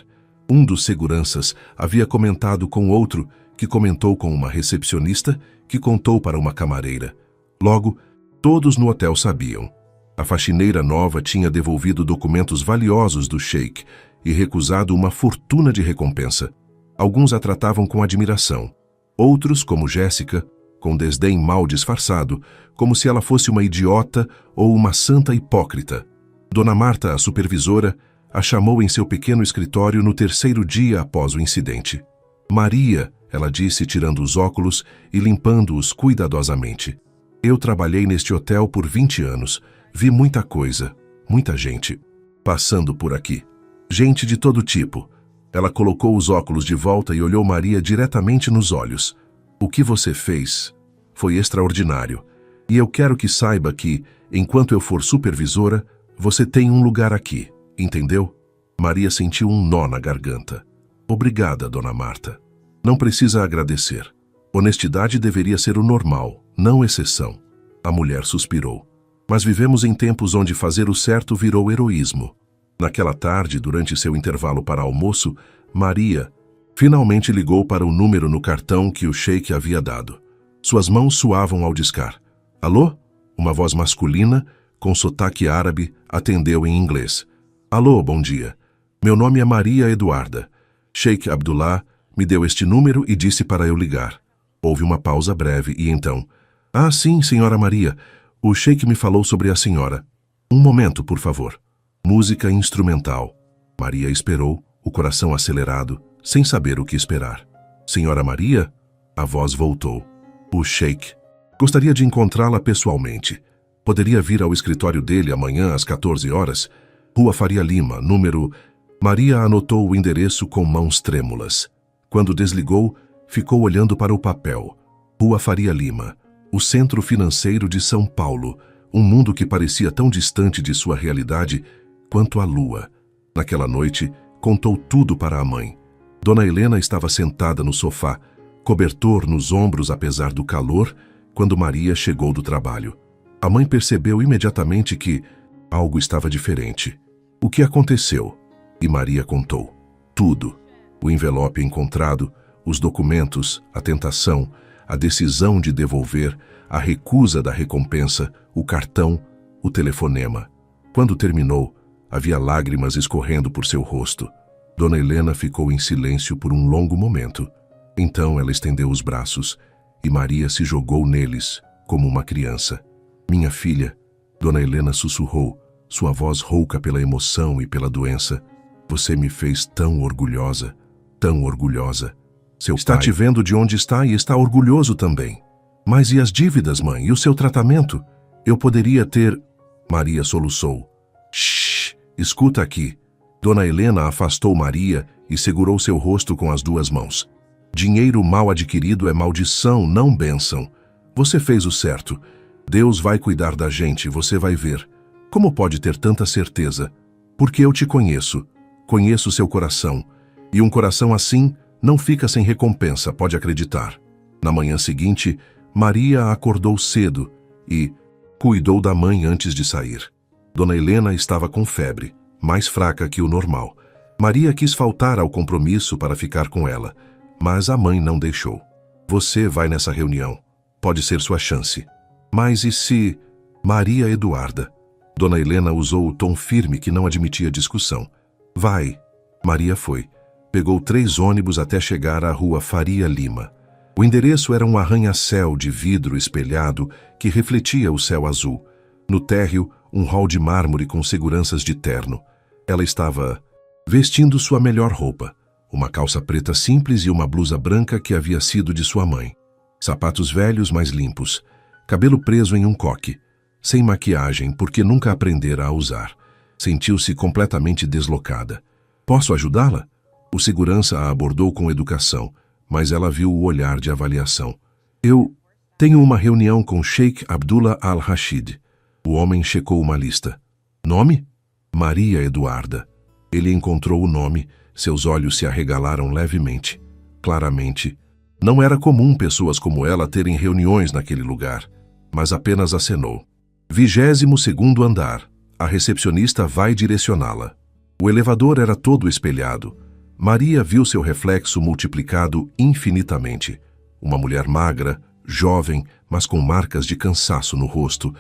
Um dos seguranças havia comentado com outro, que comentou com uma recepcionista, que contou para uma camareira. Logo, todos no hotel sabiam. A faxineira nova tinha devolvido documentos valiosos do sheik e recusado uma fortuna de recompensa. Alguns a tratavam com admiração. Outros, como Jéssica, com desdém mal disfarçado, como se ela fosse uma idiota ou uma santa hipócrita. Dona Marta, a supervisora, a chamou em seu pequeno escritório no terceiro dia após o incidente. Maria, ela disse, tirando os óculos e limpando-os cuidadosamente. Eu trabalhei neste hotel por 20 anos. Vi muita coisa, muita gente, passando por aqui. Gente de todo tipo. Ela colocou os óculos de volta e olhou Maria diretamente nos olhos. O que você fez foi extraordinário. E eu quero que saiba que, enquanto eu for supervisora, você tem um lugar aqui, entendeu? Maria sentiu um nó na garganta. Obrigada, Dona Marta. Não precisa agradecer. Honestidade deveria ser o normal, não exceção. A mulher suspirou. Mas vivemos em tempos onde fazer o certo virou heroísmo. Naquela tarde, durante seu intervalo para almoço, Maria finalmente ligou para o número no cartão que o sheik havia dado. Suas mãos suavam ao discar. Alô? Uma voz masculina, com sotaque árabe, atendeu em inglês. Alô, bom dia. Meu nome é Maria Eduarda. Sheik Abdullah me deu este número e disse para eu ligar. Houve uma pausa breve e então... Ah, sim, senhora Maria. O sheik me falou sobre a senhora. Um momento, por favor. Música instrumental. Maria esperou, o coração acelerado, sem saber o que esperar. Senhora Maria? A voz voltou. O sheik. Gostaria de encontrá-la pessoalmente. Poderia vir ao escritório dele amanhã às 14 horas? Rua Faria Lima, número... Maria anotou o endereço com mãos trêmulas. Quando desligou, ficou olhando para o papel. Rua Faria Lima. O centro financeiro de São Paulo, um mundo que parecia tão distante de sua realidade quanto a lua. Naquela noite, contou tudo para a mãe. Dona Helena estava sentada no sofá, cobertor nos ombros apesar do calor, quando Maria chegou do trabalho. A mãe percebeu imediatamente que algo estava diferente. O que aconteceu? E Maria contou. Tudo. O envelope encontrado, os documentos, a tentação, a decisão de devolver, a recusa da recompensa, o cartão, o telefonema. Quando terminou, havia lágrimas escorrendo por seu rosto. Dona Helena ficou em silêncio por um longo momento. Então ela estendeu os braços e Maria se jogou neles, como uma criança. Minha filha, Dona Helena sussurrou, sua voz rouca pela emoção e pela doença. Você me fez tão orgulhosa, tão orgulhosa. Seu está te vendo de onde está e está orgulhoso também. Mas e as dívidas, mãe? E o seu tratamento? Eu poderia ter... Maria soluçou. Shhh, escuta aqui. Dona Helena afastou Maria e segurou seu rosto com as duas mãos. Dinheiro mal adquirido é maldição, não bênção. Você fez o certo. Deus vai cuidar da gente, você vai ver. Como pode ter tanta certeza? Porque eu te conheço. Conheço seu coração. E um coração assim não fica sem recompensa, pode acreditar. Na manhã seguinte, Maria acordou cedo e cuidou da mãe antes de sair. Dona Helena estava com febre, mais fraca que o normal. Maria quis faltar ao compromisso para ficar com ela, mas a mãe não deixou. Você vai nessa reunião. Pode ser sua chance. Mas e se... Maria Eduarda. Dona Helena usou o tom firme que não admitia discussão. Vai. Maria foi. Pegou 3 ônibus até chegar à rua Faria Lima. O endereço era um arranha-céu de vidro espelhado que refletia o céu azul. No térreo, um hall de mármore com seguranças de terno. Ela estava vestindo sua melhor roupa, uma calça preta simples e uma blusa branca que havia sido de sua mãe. Sapatos velhos, mas limpos. Cabelo preso em um coque. Sem maquiagem, porque nunca aprendera a usar. Sentiu-se completamente deslocada. Posso ajudá-la? O segurança a abordou com educação, mas ela viu o olhar de avaliação. Eu tenho uma reunião com Sheik Abdullah Al-Rashid. O homem checou uma lista. Nome? Maria Eduarda. Ele encontrou o nome, seus olhos se arregalaram levemente. Claramente, não era comum pessoas como ela terem reuniões naquele lugar, mas apenas acenou. 22º andar. A recepcionista vai direcioná-la. O elevador era todo espelhado. Maria viu seu reflexo multiplicado infinitamente. Uma mulher magra, jovem, mas com marcas de cansaço no rosto,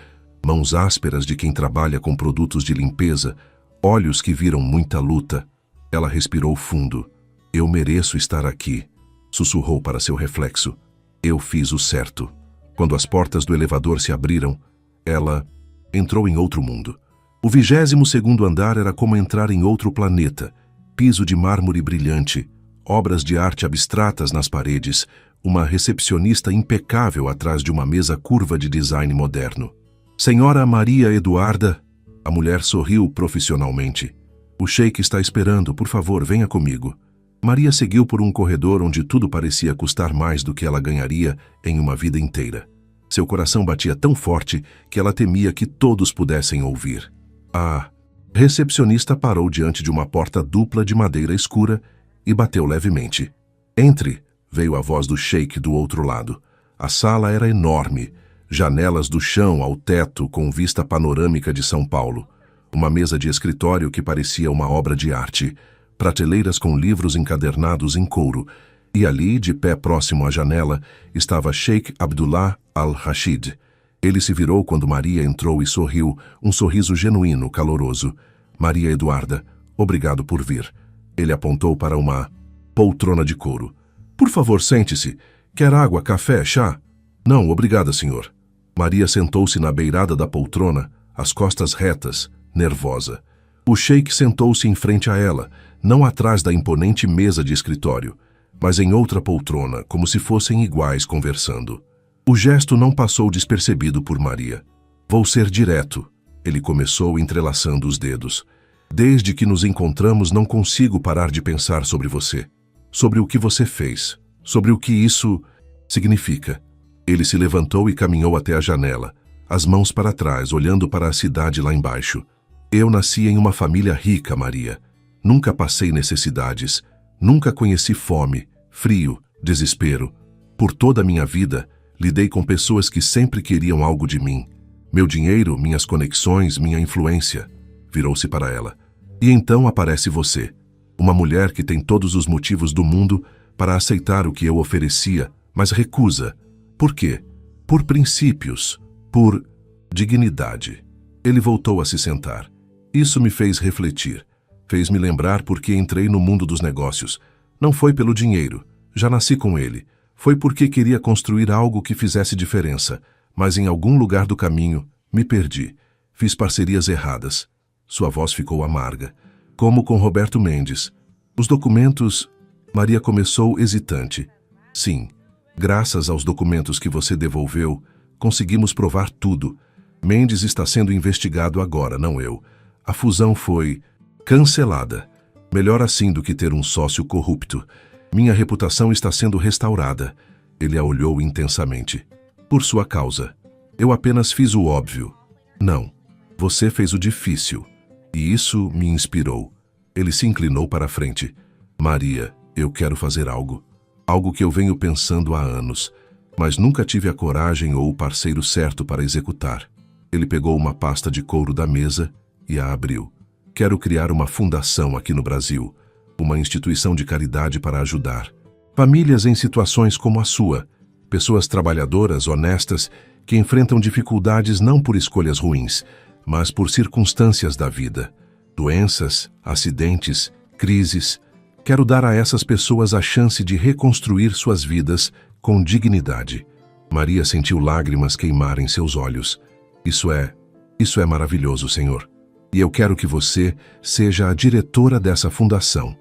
mãos ásperas de quem trabalha com produtos de limpeza, olhos que viram muita luta. Ela respirou fundo. Eu mereço estar aqui, sussurrou para seu reflexo. Eu fiz o certo. Quando as portas do elevador se abriram, ela entrou em outro mundo. O 22º andar era como entrar em outro planeta. Piso de mármore brilhante, obras de arte abstratas nas paredes, uma recepcionista impecável atrás de uma mesa curva de design moderno. Senhora Maria Eduarda, a mulher sorriu profissionalmente. O sheik está esperando, por favor, venha comigo. Maria seguiu por um corredor onde tudo parecia custar mais do que ela ganharia em uma vida inteira. Seu coração batia tão forte que ela temia que todos pudessem ouvir. A recepcionista parou diante de uma porta dupla de madeira escura e bateu levemente. Entre, veio a voz do sheik do outro lado. A sala era enorme, janelas do chão ao teto com vista panorâmica de São Paulo. Uma mesa de escritório que parecia uma obra de arte, prateleiras com livros encadernados em couro, e ali, de pé próximo à janela, estava Sheik Abdullah Al-Rashid. Ele se virou quando Maria entrou e sorriu, um sorriso genuíno, caloroso. Maria Eduarda, obrigado por vir. Ele apontou para uma poltrona de couro. Por favor, sente-se. Quer água, café, chá? Não, obrigada, senhor. Maria sentou-se na beirada da poltrona, as costas retas, nervosa. O sheik sentou-se em frente a ela, não atrás da imponente mesa de escritório, mas em outra poltrona, como se fossem iguais conversando. O gesto não passou despercebido por Maria. Vou ser direto, ele começou entrelaçando os dedos. Desde que nos encontramos não consigo parar de pensar sobre você. Sobre o que você fez. Sobre o que isso significa. Ele se levantou e caminhou até a janela, as mãos para trás, olhando para a cidade lá embaixo. Eu nasci em uma família rica, Maria. Nunca passei necessidades. Nunca conheci fome, frio, desespero. Por toda a minha vida, lidei com pessoas que sempre queriam algo de mim. Meu dinheiro, minhas conexões, minha influência. Virou-se para ela. E então aparece você. Uma mulher que tem todos os motivos do mundo para aceitar o que eu oferecia, mas recusa. Por quê? Por princípios. Por dignidade. Ele voltou a se sentar. Isso me fez refletir. Fez-me lembrar por que entrei no mundo dos negócios. Não foi pelo dinheiro. Já nasci com ele. Foi porque queria construir algo que fizesse diferença. Mas em algum lugar do caminho, me perdi. Fiz parcerias erradas. Sua voz ficou amarga. Como com Roberto Mendes. Os documentos... Maria começou hesitante. Sim, graças aos documentos que você devolveu, conseguimos provar tudo. Mendes está sendo investigado agora, não eu. A fusão foi cancelada. Melhor assim do que ter um sócio corrupto. Minha reputação está sendo restaurada. Ele a olhou intensamente. Por sua causa. Eu apenas fiz o óbvio. Não. Você fez o difícil. E isso me inspirou. Ele se inclinou para a frente. Maria, eu quero fazer algo. Algo que eu venho pensando há anos, mas nunca tive a coragem ou o parceiro certo para executar. Ele pegou uma pasta de couro da mesa e a abriu. Quero criar uma fundação aqui no Brasil, uma instituição de caridade para ajudar famílias em situações como a sua, pessoas trabalhadoras, honestas, que enfrentam dificuldades não por escolhas ruins, mas por circunstâncias da vida. Doenças, acidentes, crises. Quero dar a essas pessoas a chance de reconstruir suas vidas com dignidade. Maria sentiu lágrimas queimar em seus olhos. Isso é maravilhoso, Senhor. E eu quero que você seja a diretora dessa fundação.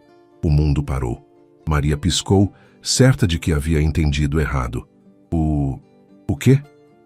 O mundo parou. Maria piscou, certa de que havia entendido errado. O quê?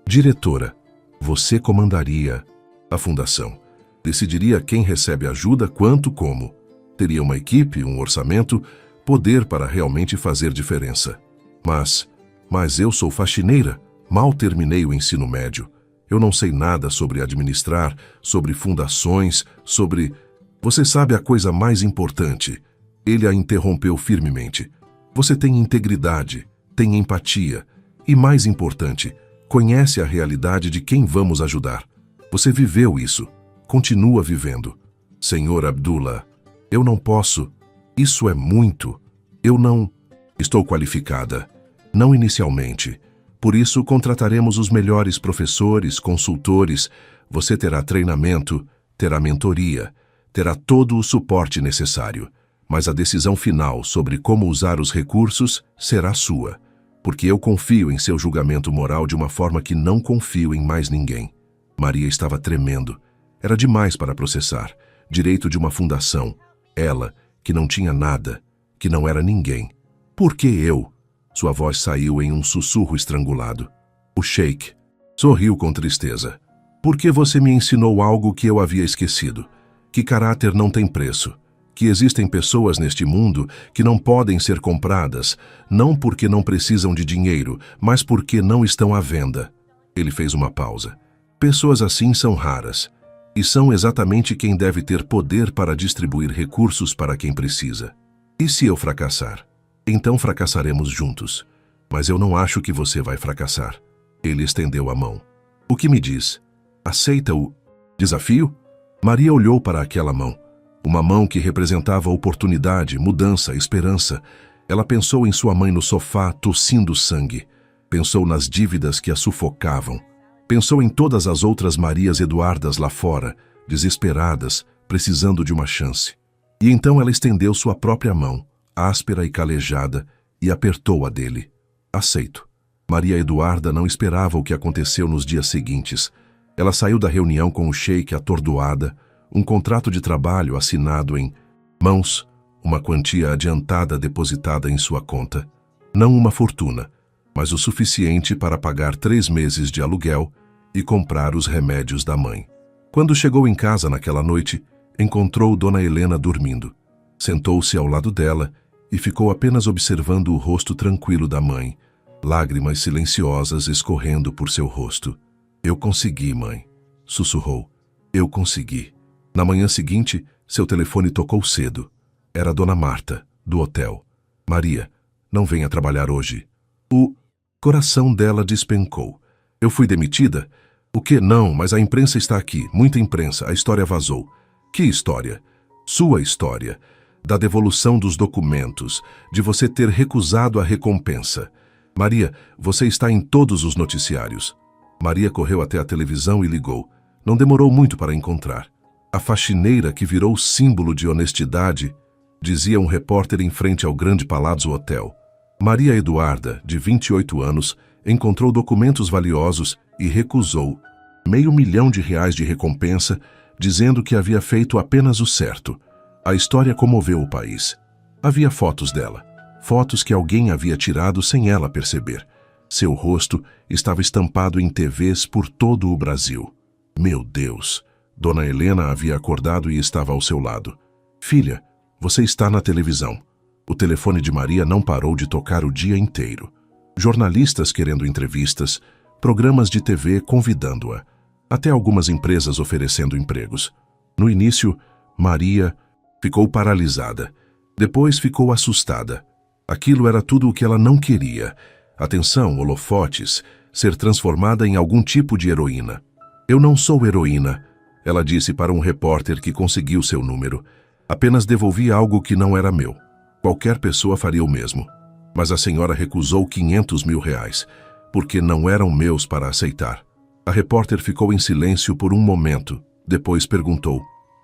Diretora. Você comandaria a fundação. Decidiria quem recebe ajuda, quanto, como. Teria uma equipe, um orçamento, poder para realmente fazer diferença. Mas eu sou faxineira. Mal terminei o ensino médio. Eu não sei nada sobre administrar, sobre fundações, sobre... Você sabe a coisa mais importante. Ele a interrompeu firmemente. Você tem integridade, tem empatia e, mais importante, conhece a realidade de quem vamos ajudar. Você viveu isso. Continua vivendo. Senhor Abdullah, eu não posso... Isso é muito. Eu não estou qualificada. Não inicialmente. Por isso, contrataremos os melhores professores, consultores. Você terá treinamento, terá mentoria, terá todo o suporte necessário. Mas a decisão final sobre como usar os recursos será sua. Porque eu confio em seu julgamento moral de uma forma que não confio em mais ninguém. Maria estava tremendo. Era demais para processar. Direito de uma fundação. Ela, que não tinha nada, que não era ninguém. Por que eu? Sua voz saiu em um sussurro estrangulado. O sheik sorriu com tristeza. Por que você me ensinou algo que eu havia esquecido? Que caráter não tem preço. Que existem pessoas neste mundo que não podem ser compradas, não porque não precisam de dinheiro, mas porque não estão à venda. Ele fez uma pausa. Pessoas assim são raras, e são exatamente quem deve ter poder para distribuir recursos para quem precisa. E se eu fracassar? Então fracassaremos juntos. Mas eu não acho que você vai fracassar. Ele estendeu a mão. O que me diz? Aceita o desafio? Maria olhou para aquela mão. Uma mão que representava oportunidade, mudança, esperança. Ela pensou em sua mãe no sofá, tossindo sangue. Pensou nas dívidas que a sufocavam. Pensou em todas as outras Marias Eduardas lá fora, desesperadas, precisando de uma chance. E então ela estendeu sua própria mão, áspera e calejada, e apertou a dele. Aceito. Maria Eduarda não esperava o que aconteceu nos dias seguintes. Ela saiu da reunião com o sheik atordoada, um contrato de trabalho assinado em mãos, uma quantia adiantada depositada em sua conta. Não uma fortuna, mas o suficiente para pagar 3 meses de aluguel e comprar os remédios da mãe. Quando chegou em casa naquela noite, encontrou Dona Helena dormindo. Sentou-se ao lado dela e ficou apenas observando o rosto tranquilo da mãe, lágrimas silenciosas escorrendo por seu rosto. Eu consegui, mãe, sussurrou. Eu consegui. Na manhã seguinte, seu telefone tocou cedo. Era Dona Marta, do hotel. Maria, não venha trabalhar hoje. O coração dela despencou. Eu fui demitida? O que? Não, mas a imprensa está aqui. Muita imprensa. A história vazou. Que história? Sua história. Da devolução dos documentos. De você ter recusado a recompensa. Maria, você está em todos os noticiários. Maria correu até a televisão e ligou. Não demorou muito para encontrar. A faxineira que virou símbolo de honestidade, dizia um repórter em frente ao grande Palazzo Hotel. Maria Eduarda, de 28 anos, encontrou documentos valiosos e recusou R$500.000 de recompensa, dizendo que havia feito apenas o certo. A história comoveu o país. Havia fotos dela, fotos que alguém havia tirado sem ela perceber. Seu rosto estava estampado em TVs por todo o Brasil. Meu Deus! Dona Helena havia acordado e estava ao seu lado. Filha, você está na televisão. O telefone de Maria não parou de tocar o dia inteiro. Jornalistas querendo entrevistas, programas de TV convidando-a, até algumas empresas oferecendo empregos. No início, Maria ficou paralisada. Depois ficou assustada. Aquilo era tudo o que ela não queria. Atenção, holofotes, ser transformada em algum tipo de heroína. Eu não sou heroína, ela disse para um repórter que conseguiu seu número. Apenas devolvi algo que não era meu. Qualquer pessoa faria o mesmo. Mas a senhora recusou R$500.000, porque não eram meus para aceitar. A repórter ficou em silêncio por um momento. Depois perguntou: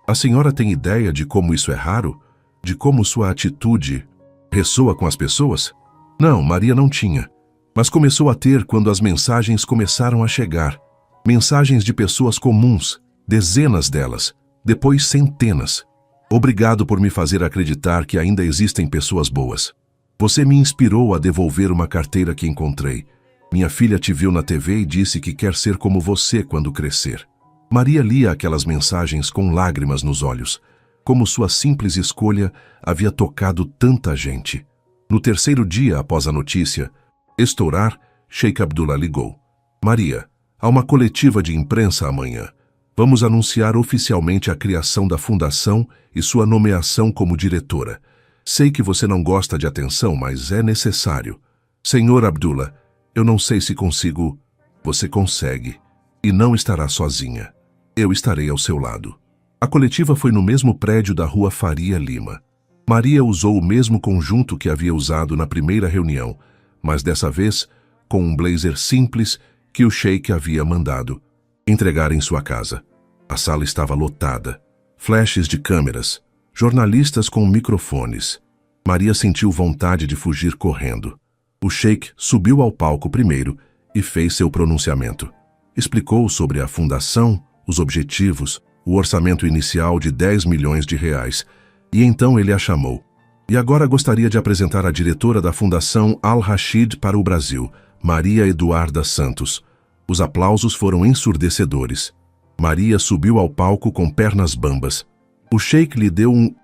a senhora tem ideia de como isso é raro? De como sua atitude ressoa com as pessoas? Não, Maria não tinha. Mas começou a ter quando as mensagens começaram a chegar. Mensagens de pessoas comuns, dezenas delas, depois centenas. Obrigado por me fazer acreditar que ainda existem pessoas boas. Você me inspirou a devolver uma carteira que encontrei. Minha filha te viu na TV e disse que quer ser como você quando crescer. Maria lia aquelas mensagens com lágrimas nos olhos. Como sua simples escolha havia tocado tanta gente. No terceiro dia após a notícia estourar, Sheik Abdullah ligou. Maria, há uma coletiva de imprensa amanhã. Vamos anunciar oficialmente a criação da fundação e sua nomeação como diretora. Sei que você não gosta de atenção, mas é necessário. Senhor Abdullah, eu não sei se consigo. Você consegue. E não estará sozinha. Eu estarei ao seu lado. A coletiva foi no mesmo prédio da Rua Faria Lima. Maria usou o mesmo conjunto que havia usado na primeira reunião, mas dessa vez com um blazer simples que o sheik havia mandado entregar em sua casa. A sala estava lotada. Flashes de câmeras, jornalistas com microfones. Maria sentiu vontade de fugir correndo. O sheik subiu ao palco primeiro e fez seu pronunciamento. Explicou sobre a fundação, os objetivos, o orçamento inicial de 10 milhões de reais, e então ele a chamou. E agora gostaria de apresentar a diretora da Fundação Al-Rashid para o Brasil, Maria Eduarda Santos. Os aplausos foram ensurdecedores. Maria subiu ao palco com pernas bambas. O sheik lhe deu um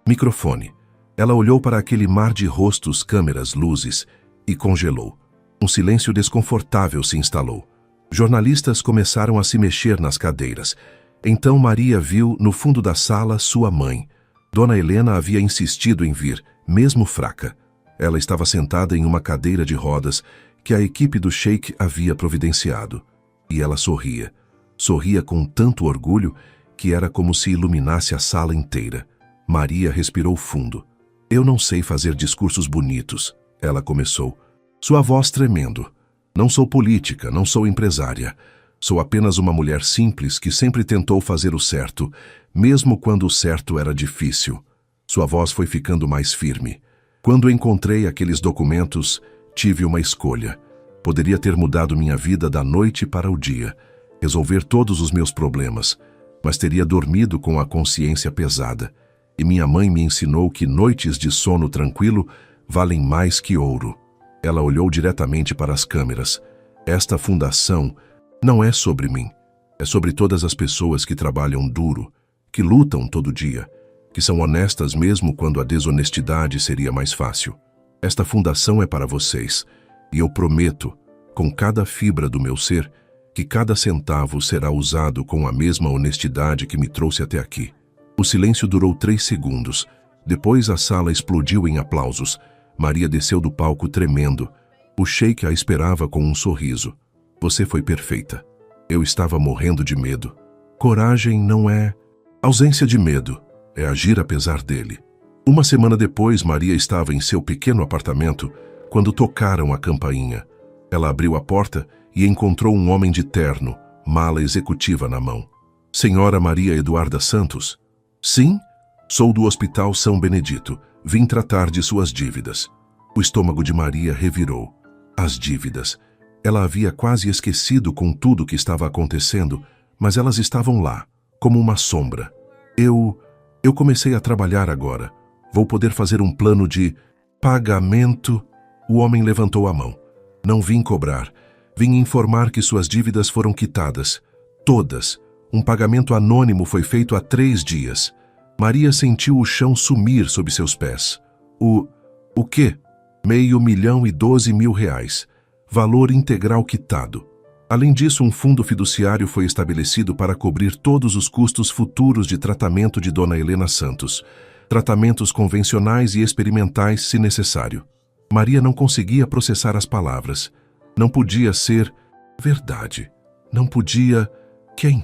microfone. Ela olhou para aquele mar de rostos, câmeras, luzes e congelou. Um silêncio desconfortável se instalou. Jornalistas começaram a se mexer nas cadeiras. Então Maria viu, no fundo da sala, sua mãe. Dona Helena havia insistido em vir, mesmo fraca. Ela estava sentada em uma cadeira de rodas que a equipe do sheik havia providenciado. E ela sorria. Sorria com tanto orgulho que era como se iluminasse a sala inteira. Maria respirou fundo. Eu não sei fazer discursos bonitos, ela começou. Sua voz tremendo. Não sou política, não sou empresária. Sou apenas uma mulher simples que sempre tentou fazer o certo, mesmo quando o certo era difícil. Sua voz foi ficando mais firme. Quando encontrei aqueles documentos, tive uma escolha. Poderia ter mudado minha vida da noite para o dia, resolver todos os meus problemas, mas teria dormido com a consciência pesada. E minha mãe me ensinou que noites de sono tranquilo valem mais que ouro. Ela olhou diretamente para as câmeras. Esta fundação não é sobre mim. É sobre todas as pessoas que trabalham duro, que lutam todo dia, que são honestas mesmo quando a desonestidade seria mais fácil. Esta fundação é para vocês, e eu prometo, com cada fibra do meu ser, que cada centavo será usado com a mesma honestidade que me trouxe até aqui. O silêncio durou 3 segundos. Depois a sala explodiu em aplausos. Maria desceu do palco tremendo. O sheik a esperava com um sorriso. Você foi perfeita. Eu estava morrendo de medo. Coragem não é ausência de medo, é agir apesar dele. Uma semana depois, Maria estava em seu pequeno apartamento quando tocaram a campainha. Ela abriu a porta e encontrou um homem de terno, mala executiva na mão. Senhora Maria Eduarda Santos? Sim, sou do Hospital São Benedito. Vim tratar de suas dívidas. O estômago de Maria revirou. As dívidas. Ela havia quase esquecido com tudo o que estava acontecendo, mas elas estavam lá, como uma sombra. Eu comecei a trabalhar agora. Vou poder fazer um plano de pagamento. O homem levantou a mão. Não vim cobrar. Vim informar que suas dívidas foram quitadas. Todas. Um pagamento anônimo foi feito há 3 dias. Maria sentiu o chão sumir sob seus pés. O quê? 5.012.000 reais. Valor integral quitado. Além disso, um fundo fiduciário foi estabelecido para cobrir todos os custos futuros de tratamento de Dona Helena Santos. Tratamentos convencionais e experimentais, se necessário. Maria não conseguia processar as palavras. Não podia ser verdade. Não podia... Quem?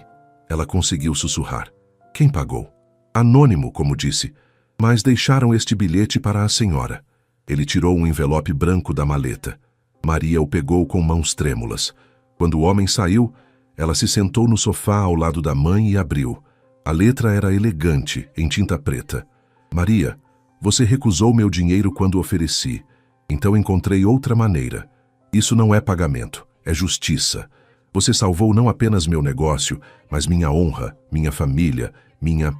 Ela conseguiu sussurrar. Quem pagou? Anônimo, como disse. Mas deixaram este bilhete para a senhora. Ele tirou um envelope branco da maleta. Maria o pegou com mãos trêmulas. Quando o homem saiu, ela se sentou no sofá ao lado da mãe e abriu. A letra era elegante, em tinta preta. Maria, você recusou meu dinheiro quando ofereci. Então encontrei outra maneira. Isso não é pagamento, é justiça. Você salvou não apenas meu negócio, mas minha honra, minha família, minha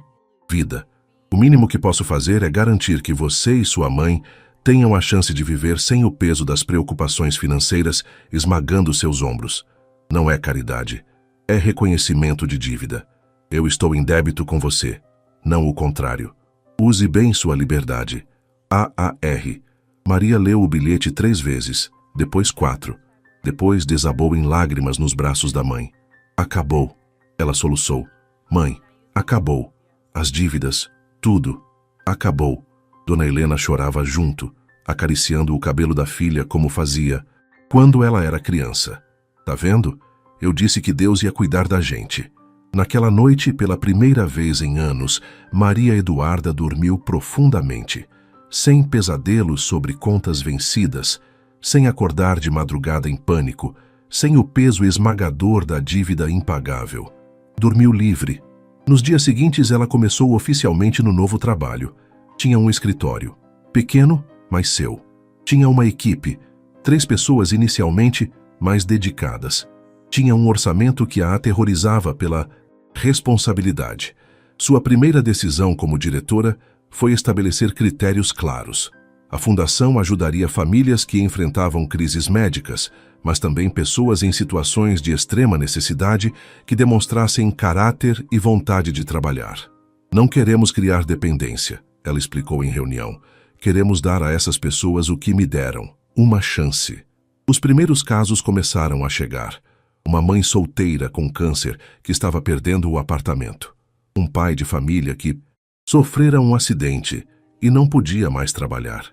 vida. O mínimo que posso fazer é garantir que você e sua mãe tenham a chance de viver sem o peso das preocupações financeiras esmagando seus ombros. Não é caridade, é reconhecimento de dívida. Eu estou em débito com você, não o contrário. Use bem sua liberdade. AAR. Maria leu o bilhete 3 vezes, depois 4. Depois desabou em lágrimas nos braços da mãe. Acabou. Ela soluçou. Mãe, acabou. As dívidas, tudo. Acabou. Dona Helena chorava junto, acariciando o cabelo da filha como fazia quando ela era criança. Tá vendo? Eu disse que Deus ia cuidar da gente. Naquela noite, pela primeira vez em anos, Maria Eduarda dormiu profundamente. sem pesadelos sobre contas vencidas, sem acordar de madrugada em pânico, sem o peso esmagador da dívida impagável. Dormiu livre. Nos dias seguintes, ela começou oficialmente no novo trabalho. Tinha um escritório, pequeno, mas seu. Tinha uma equipe, 3 pessoas inicialmente, mas dedicadas. Tinha um orçamento que a aterrorizava pela responsabilidade. Sua primeira decisão como diretora foi estabelecer critérios claros. A fundação ajudaria famílias que enfrentavam crises médicas, mas também pessoas em situações de extrema necessidade que demonstrassem caráter e vontade de trabalhar. Não queremos criar dependência, ela explicou em reunião. Queremos dar a essas pessoas o que me deram, uma chance. Os primeiros casos começaram a chegar. Uma mãe solteira com câncer que estava perdendo o apartamento. Um pai de família que sofrera um acidente e não podia mais trabalhar.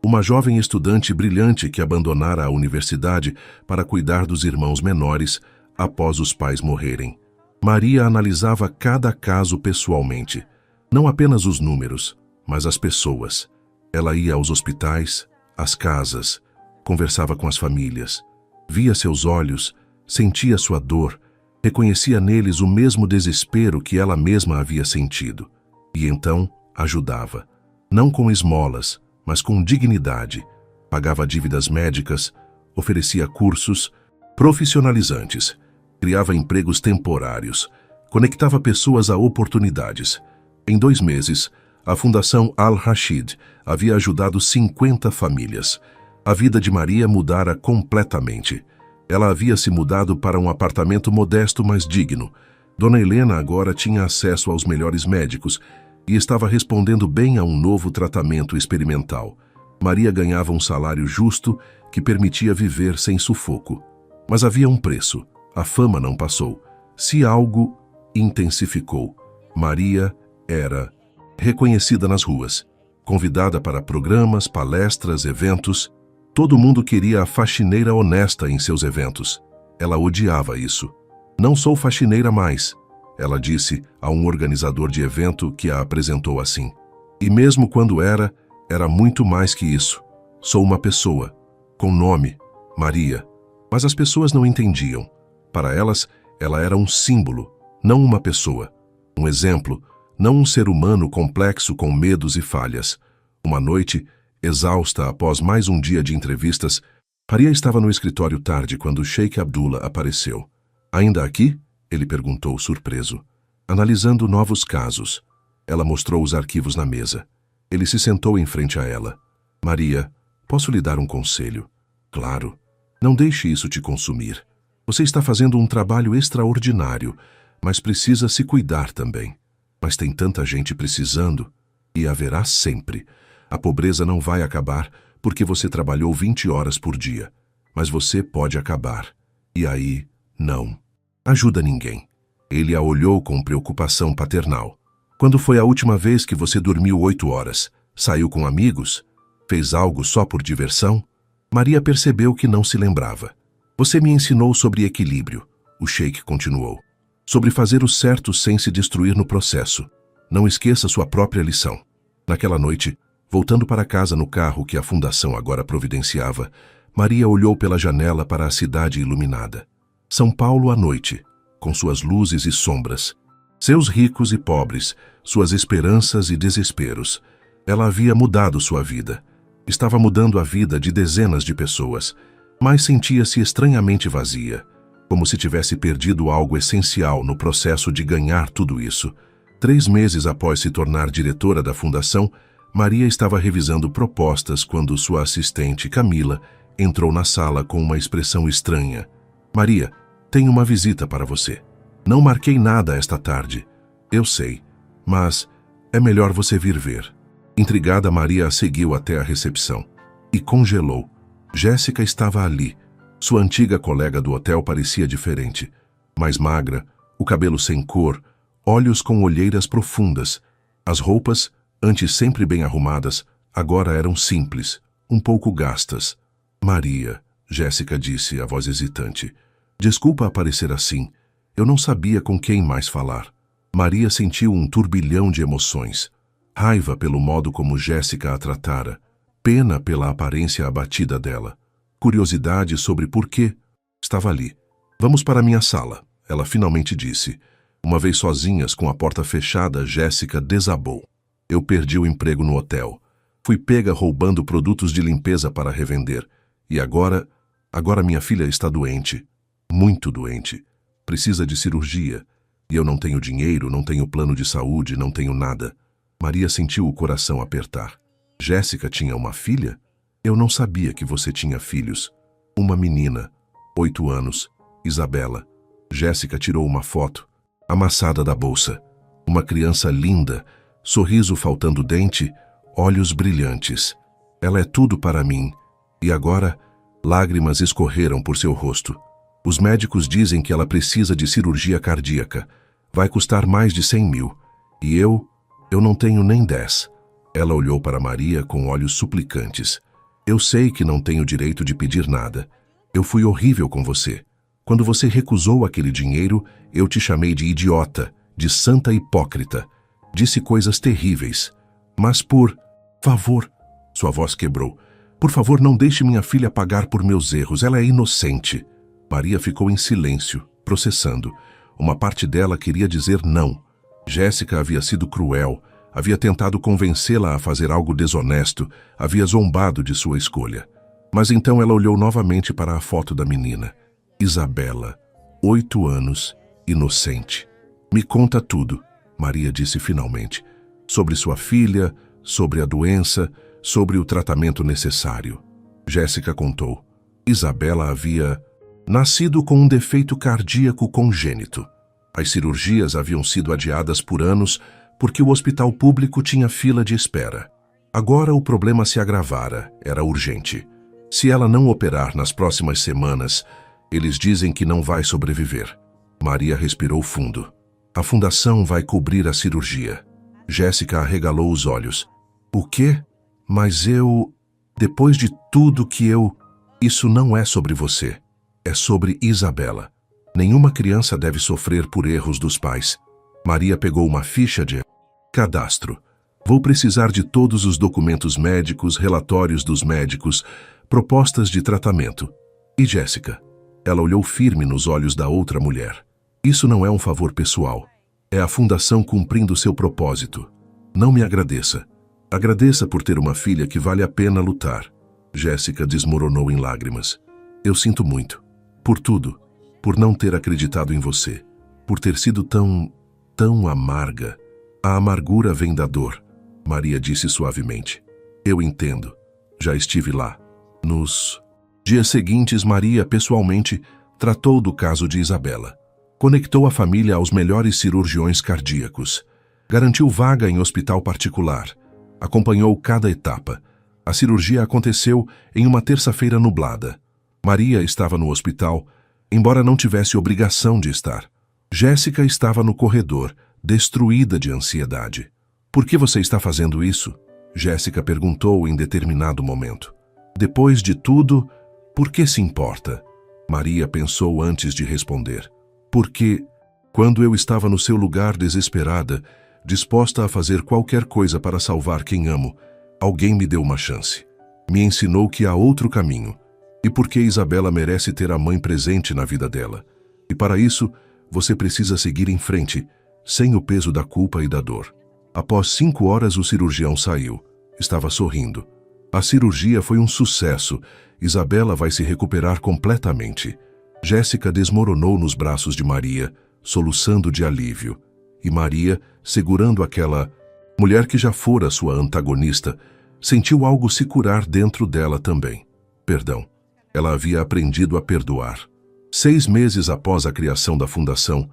Uma jovem estudante brilhante que abandonara a universidade para cuidar dos irmãos menores após os pais morrerem. Maria analisava cada caso pessoalmente, não apenas os números, mas as pessoas. Ela ia aos hospitais, às casas, conversava com as famílias, via seus olhos, sentia sua dor, reconhecia neles o mesmo desespero que ela mesma havia sentido. E então ajudava, não com esmolas, mas com dignidade. Pagava dívidas médicas, oferecia cursos profissionalizantes, criava empregos temporários, conectava pessoas a oportunidades. Em 2 meses, a Fundação Al-Rashid havia ajudado 50 famílias. A vida de Maria mudara completamente. Ela havia se mudado para um apartamento modesto, mas digno. Dona Helena agora tinha acesso aos melhores médicos e estava respondendo bem a um novo tratamento experimental. Maria ganhava um salário justo que permitia viver sem sufoco. Mas havia um preço. A fama não passou. Se algo intensificou. Maria era reconhecida nas ruas, convidada para programas, palestras, eventos. Todo mundo queria a faxineira honesta em seus eventos. Ela odiava isso. Não sou faxineira mais, ela disse a um organizador de evento que a apresentou assim. E mesmo quando era muito mais que isso. Sou uma pessoa, com nome, Maria. Mas as pessoas não entendiam. Para elas, ela era um símbolo, não uma pessoa. Um exemplo, não um ser humano complexo com medos e falhas. Uma noite, exausta após mais um dia de entrevistas, Maria estava no escritório tarde quando Sheikh Abdullah apareceu. Ainda aqui? Ele perguntou, surpreso. Analisando novos casos. Ela mostrou os arquivos na mesa. Ele se sentou em frente a ela. Maria, posso lhe dar um conselho? Claro. Não deixe isso te consumir. Você está fazendo um trabalho extraordinário, mas precisa se cuidar também. Mas tem tanta gente precisando, e haverá sempre. A pobreza não vai acabar porque você trabalhou 20 horas por dia, mas você pode acabar. E aí, não. Ajuda ninguém. Ele a olhou com preocupação paternal. Quando foi a última vez que você dormiu 8 horas? Saiu com amigos? Fez algo só por diversão? Maria percebeu que não se lembrava. Você me ensinou sobre equilíbrio, o sheik continuou. Sobre fazer o certo sem se destruir no processo. Não esqueça sua própria lição. Naquela noite, voltando para casa no carro que a fundação agora providenciava, Maria olhou pela janela para a cidade iluminada. São Paulo à noite, com suas luzes e sombras. Seus ricos e pobres, suas esperanças e desesperos. Ela havia mudado sua vida. Estava mudando a vida de dezenas de pessoas, mas sentia-se estranhamente vazia. Como se tivesse perdido algo essencial no processo de ganhar tudo isso. 3 meses após se tornar diretora da fundação, Maria estava revisando propostas quando sua assistente, Camila, entrou na sala com uma expressão estranha. Maria, tenho uma visita para você. Não marquei nada esta tarde. Eu sei, mas é melhor você vir ver. Intrigada, Maria a seguiu até a recepção. E congelou. Jéssica estava ali. Sua antiga colega do hotel parecia diferente. Mais magra, o cabelo sem cor, olhos com olheiras profundas. As roupas, antes sempre bem arrumadas, agora eram simples, um pouco gastas. Maria, Jéssica disse, a voz hesitante. Desculpa aparecer assim. Eu não sabia com quem mais falar. Maria sentiu um turbilhão de emoções. Raiva pelo modo como Jéssica a tratara, pena pela aparência abatida dela, curiosidade sobre por quê. Estava ali. Vamos para minha sala, ela finalmente disse. Uma vez sozinhas, com a porta fechada, Jéssica desabou. Eu perdi o emprego no hotel. Fui pega roubando produtos de limpeza para revender. E agora minha filha está doente. Muito doente. Precisa de cirurgia. E eu não tenho dinheiro, não tenho plano de saúde, não tenho nada. Maria sentiu o coração apertar. Jéssica tinha uma filha? Eu não sabia que você tinha filhos. Uma menina, 8 anos, Isabela. Jéssica tirou uma foto, amassada da bolsa. Uma criança linda, sorriso faltando dente, olhos brilhantes. Ela é tudo para mim. E agora, lágrimas escorreram por seu rosto. Os médicos dizem que ela precisa de cirurgia cardíaca. Vai custar mais de 100 mil. E eu não tenho nem 10. Ela olhou para Maria com olhos suplicantes. Eu sei que não tenho direito de pedir nada. Eu fui horrível com você. Quando você recusou aquele dinheiro, eu te chamei de idiota, de santa hipócrita. Disse coisas terríveis. Mas por favor, sua voz quebrou. Por favor, não deixe minha filha pagar por meus erros. Ela é inocente. Maria ficou em silêncio, processando. Uma parte dela queria dizer não. Jéssica havia sido cruel, havia tentado convencê-la a fazer algo desonesto, havia zombado de sua escolha. Mas então ela olhou novamente para a foto da menina. Isabela, 8 anos, inocente. Me conta tudo, Maria disse finalmente. Sobre sua filha, sobre a doença, sobre o tratamento necessário. Jéssica contou. Isabela havia nascido com um defeito cardíaco congênito. As cirurgias haviam sido adiadas por anos porque o hospital público tinha fila de espera. Agora o problema se agravara, era urgente. Se ela não operar nas próximas semanas, eles dizem que não vai sobreviver. Maria respirou fundo. A fundação vai cobrir a cirurgia. Jéssica arregalou os olhos. O quê? Mas depois de tudo que isso não é sobre você. É sobre Isabela. Nenhuma criança deve sofrer por erros dos pais. Maria pegou uma ficha de cadastro. Vou precisar de todos os documentos médicos, relatórios dos médicos, propostas de tratamento. E Jéssica? Ela olhou firme nos olhos da outra mulher. Isso não é um favor pessoal. É a fundação cumprindo seu propósito. Não me agradeça. Agradeça por ter uma filha que vale a pena lutar. Jéssica desmoronou em lágrimas. Eu sinto muito. Por tudo. Por não ter acreditado em você. Por ter sido tão amarga. A amargura vem da dor, Maria disse suavemente. Eu entendo. Já estive lá. Nos dias seguintes, Maria, pessoalmente, tratou do caso de Isabela. Conectou a família aos melhores cirurgiões cardíacos. Garantiu vaga em hospital particular. Acompanhou cada etapa. A cirurgia aconteceu em uma terça-feira nublada. Maria estava no hospital, embora não tivesse obrigação de estar. Jéssica estava no corredor, destruída de ansiedade. Por que você está fazendo isso? Jéssica perguntou em determinado momento. Depois de tudo, por que se importa? Maria pensou antes de responder. Porque, quando eu estava no seu lugar desesperada, disposta a fazer qualquer coisa para salvar quem amo, alguém me deu uma chance. Me ensinou que há outro caminho. E porque Isabela merece ter a mãe presente na vida dela. E para isso, você precisa seguir em frente, sem o peso da culpa e da dor. Após 5 horas, o cirurgião saiu. Estava sorrindo. A cirurgia foi um sucesso. Isabela vai se recuperar completamente. Jéssica desmoronou nos braços de Maria, soluçando de alívio. E Maria, segurando aquela mulher que já fora sua antagonista, sentiu algo se curar dentro dela também. Perdão. Ela havia aprendido a perdoar. 6 meses após a criação da fundação,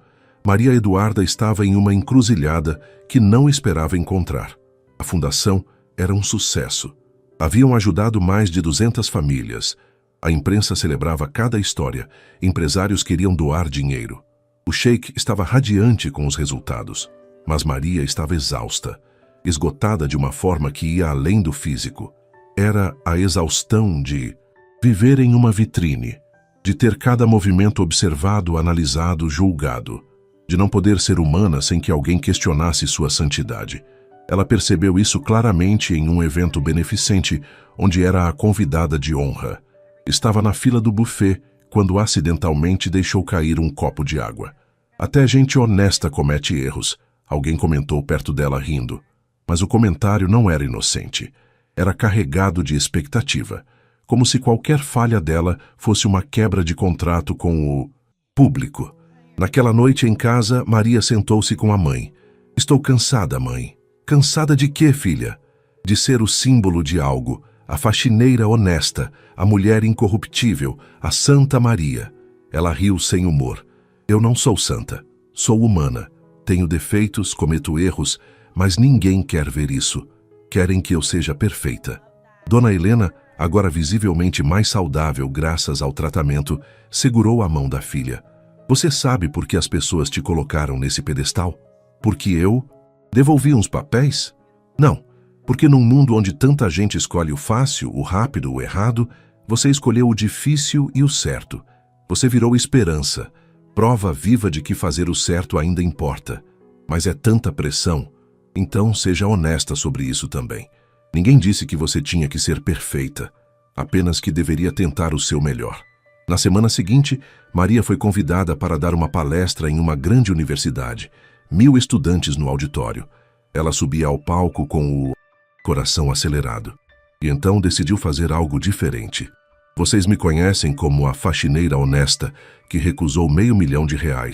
Maria Eduarda estava em uma encruzilhada que não esperava encontrar. A fundação era um sucesso. Haviam ajudado mais de 200 famílias. A imprensa celebrava cada história. Empresários queriam doar dinheiro. O sheik estava radiante com os resultados. Mas Maria estava exausta, esgotada de uma forma que ia além do físico. Era a exaustão de viver em uma vitrine, de ter cada movimento observado, analisado, julgado, de não poder ser humana sem que alguém questionasse sua santidade. Ela percebeu isso claramente em um evento beneficente, onde era a convidada de honra. Estava na fila do buffet quando acidentalmente deixou cair um copo de água. Até gente honesta comete erros, alguém comentou perto dela rindo. Mas o comentário não era inocente. Era carregado de expectativa, como se qualquer falha dela fosse uma quebra de contrato com o público. Naquela noite em casa, Maria sentou-se com a mãe. Estou cansada, mãe. Cansada de quê, filha? De ser o símbolo de algo, a faxineira honesta, a mulher incorruptível, a Santa Maria. Ela riu sem humor. Eu não sou santa. Sou humana. Tenho defeitos, cometo erros, mas ninguém quer ver isso. Querem que eu seja perfeita. Dona Helena, agora visivelmente mais saudável graças ao tratamento, segurou a mão da filha. Você sabe por que as pessoas te colocaram nesse pedestal? Porque eu devolvi uns papéis? Não, porque num mundo onde tanta gente escolhe o fácil, o rápido, o errado, você escolheu o difícil e o certo. Você virou esperança, prova viva de que fazer o certo ainda importa. Mas é tanta pressão, então seja honesta sobre isso também. Ninguém disse que você tinha que ser perfeita, apenas que deveria tentar o seu melhor. Na semana seguinte, Maria foi convidada para dar uma palestra em uma grande universidade. 1000 estudantes no auditório. Ela subia ao palco com o coração acelerado. E então decidiu fazer algo diferente. Vocês me conhecem como a faxineira honesta que recusou R$500 mil.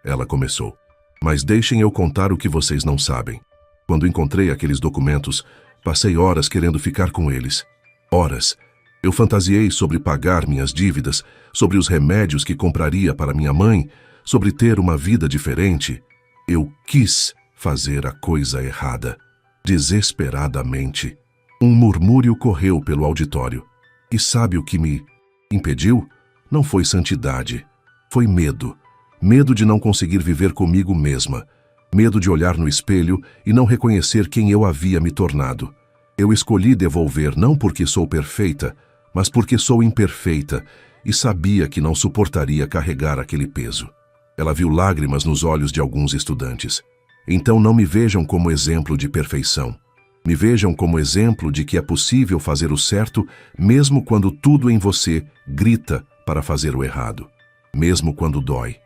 Ela começou. Mas deixem eu contar o que vocês não sabem. Quando encontrei aqueles documentos, passei horas querendo ficar com eles. Horas. Eu fantasiei sobre pagar minhas dívidas, sobre os remédios que compraria para minha mãe, sobre ter uma vida diferente. Eu quis fazer a coisa errada. Desesperadamente. Um murmúrio correu pelo auditório. E sabe o que me impediu? Não foi santidade. Foi medo. Medo de não conseguir viver comigo mesma. Medo de olhar no espelho e não reconhecer quem eu havia me tornado. Eu escolhi devolver não porque sou perfeita, mas porque sou imperfeita e sabia que não suportaria carregar aquele peso. Ela viu lágrimas nos olhos de alguns estudantes. Então não me vejam como exemplo de perfeição. Me vejam como exemplo de que é possível fazer o certo mesmo quando tudo em você grita para fazer o errado. Mesmo quando dói.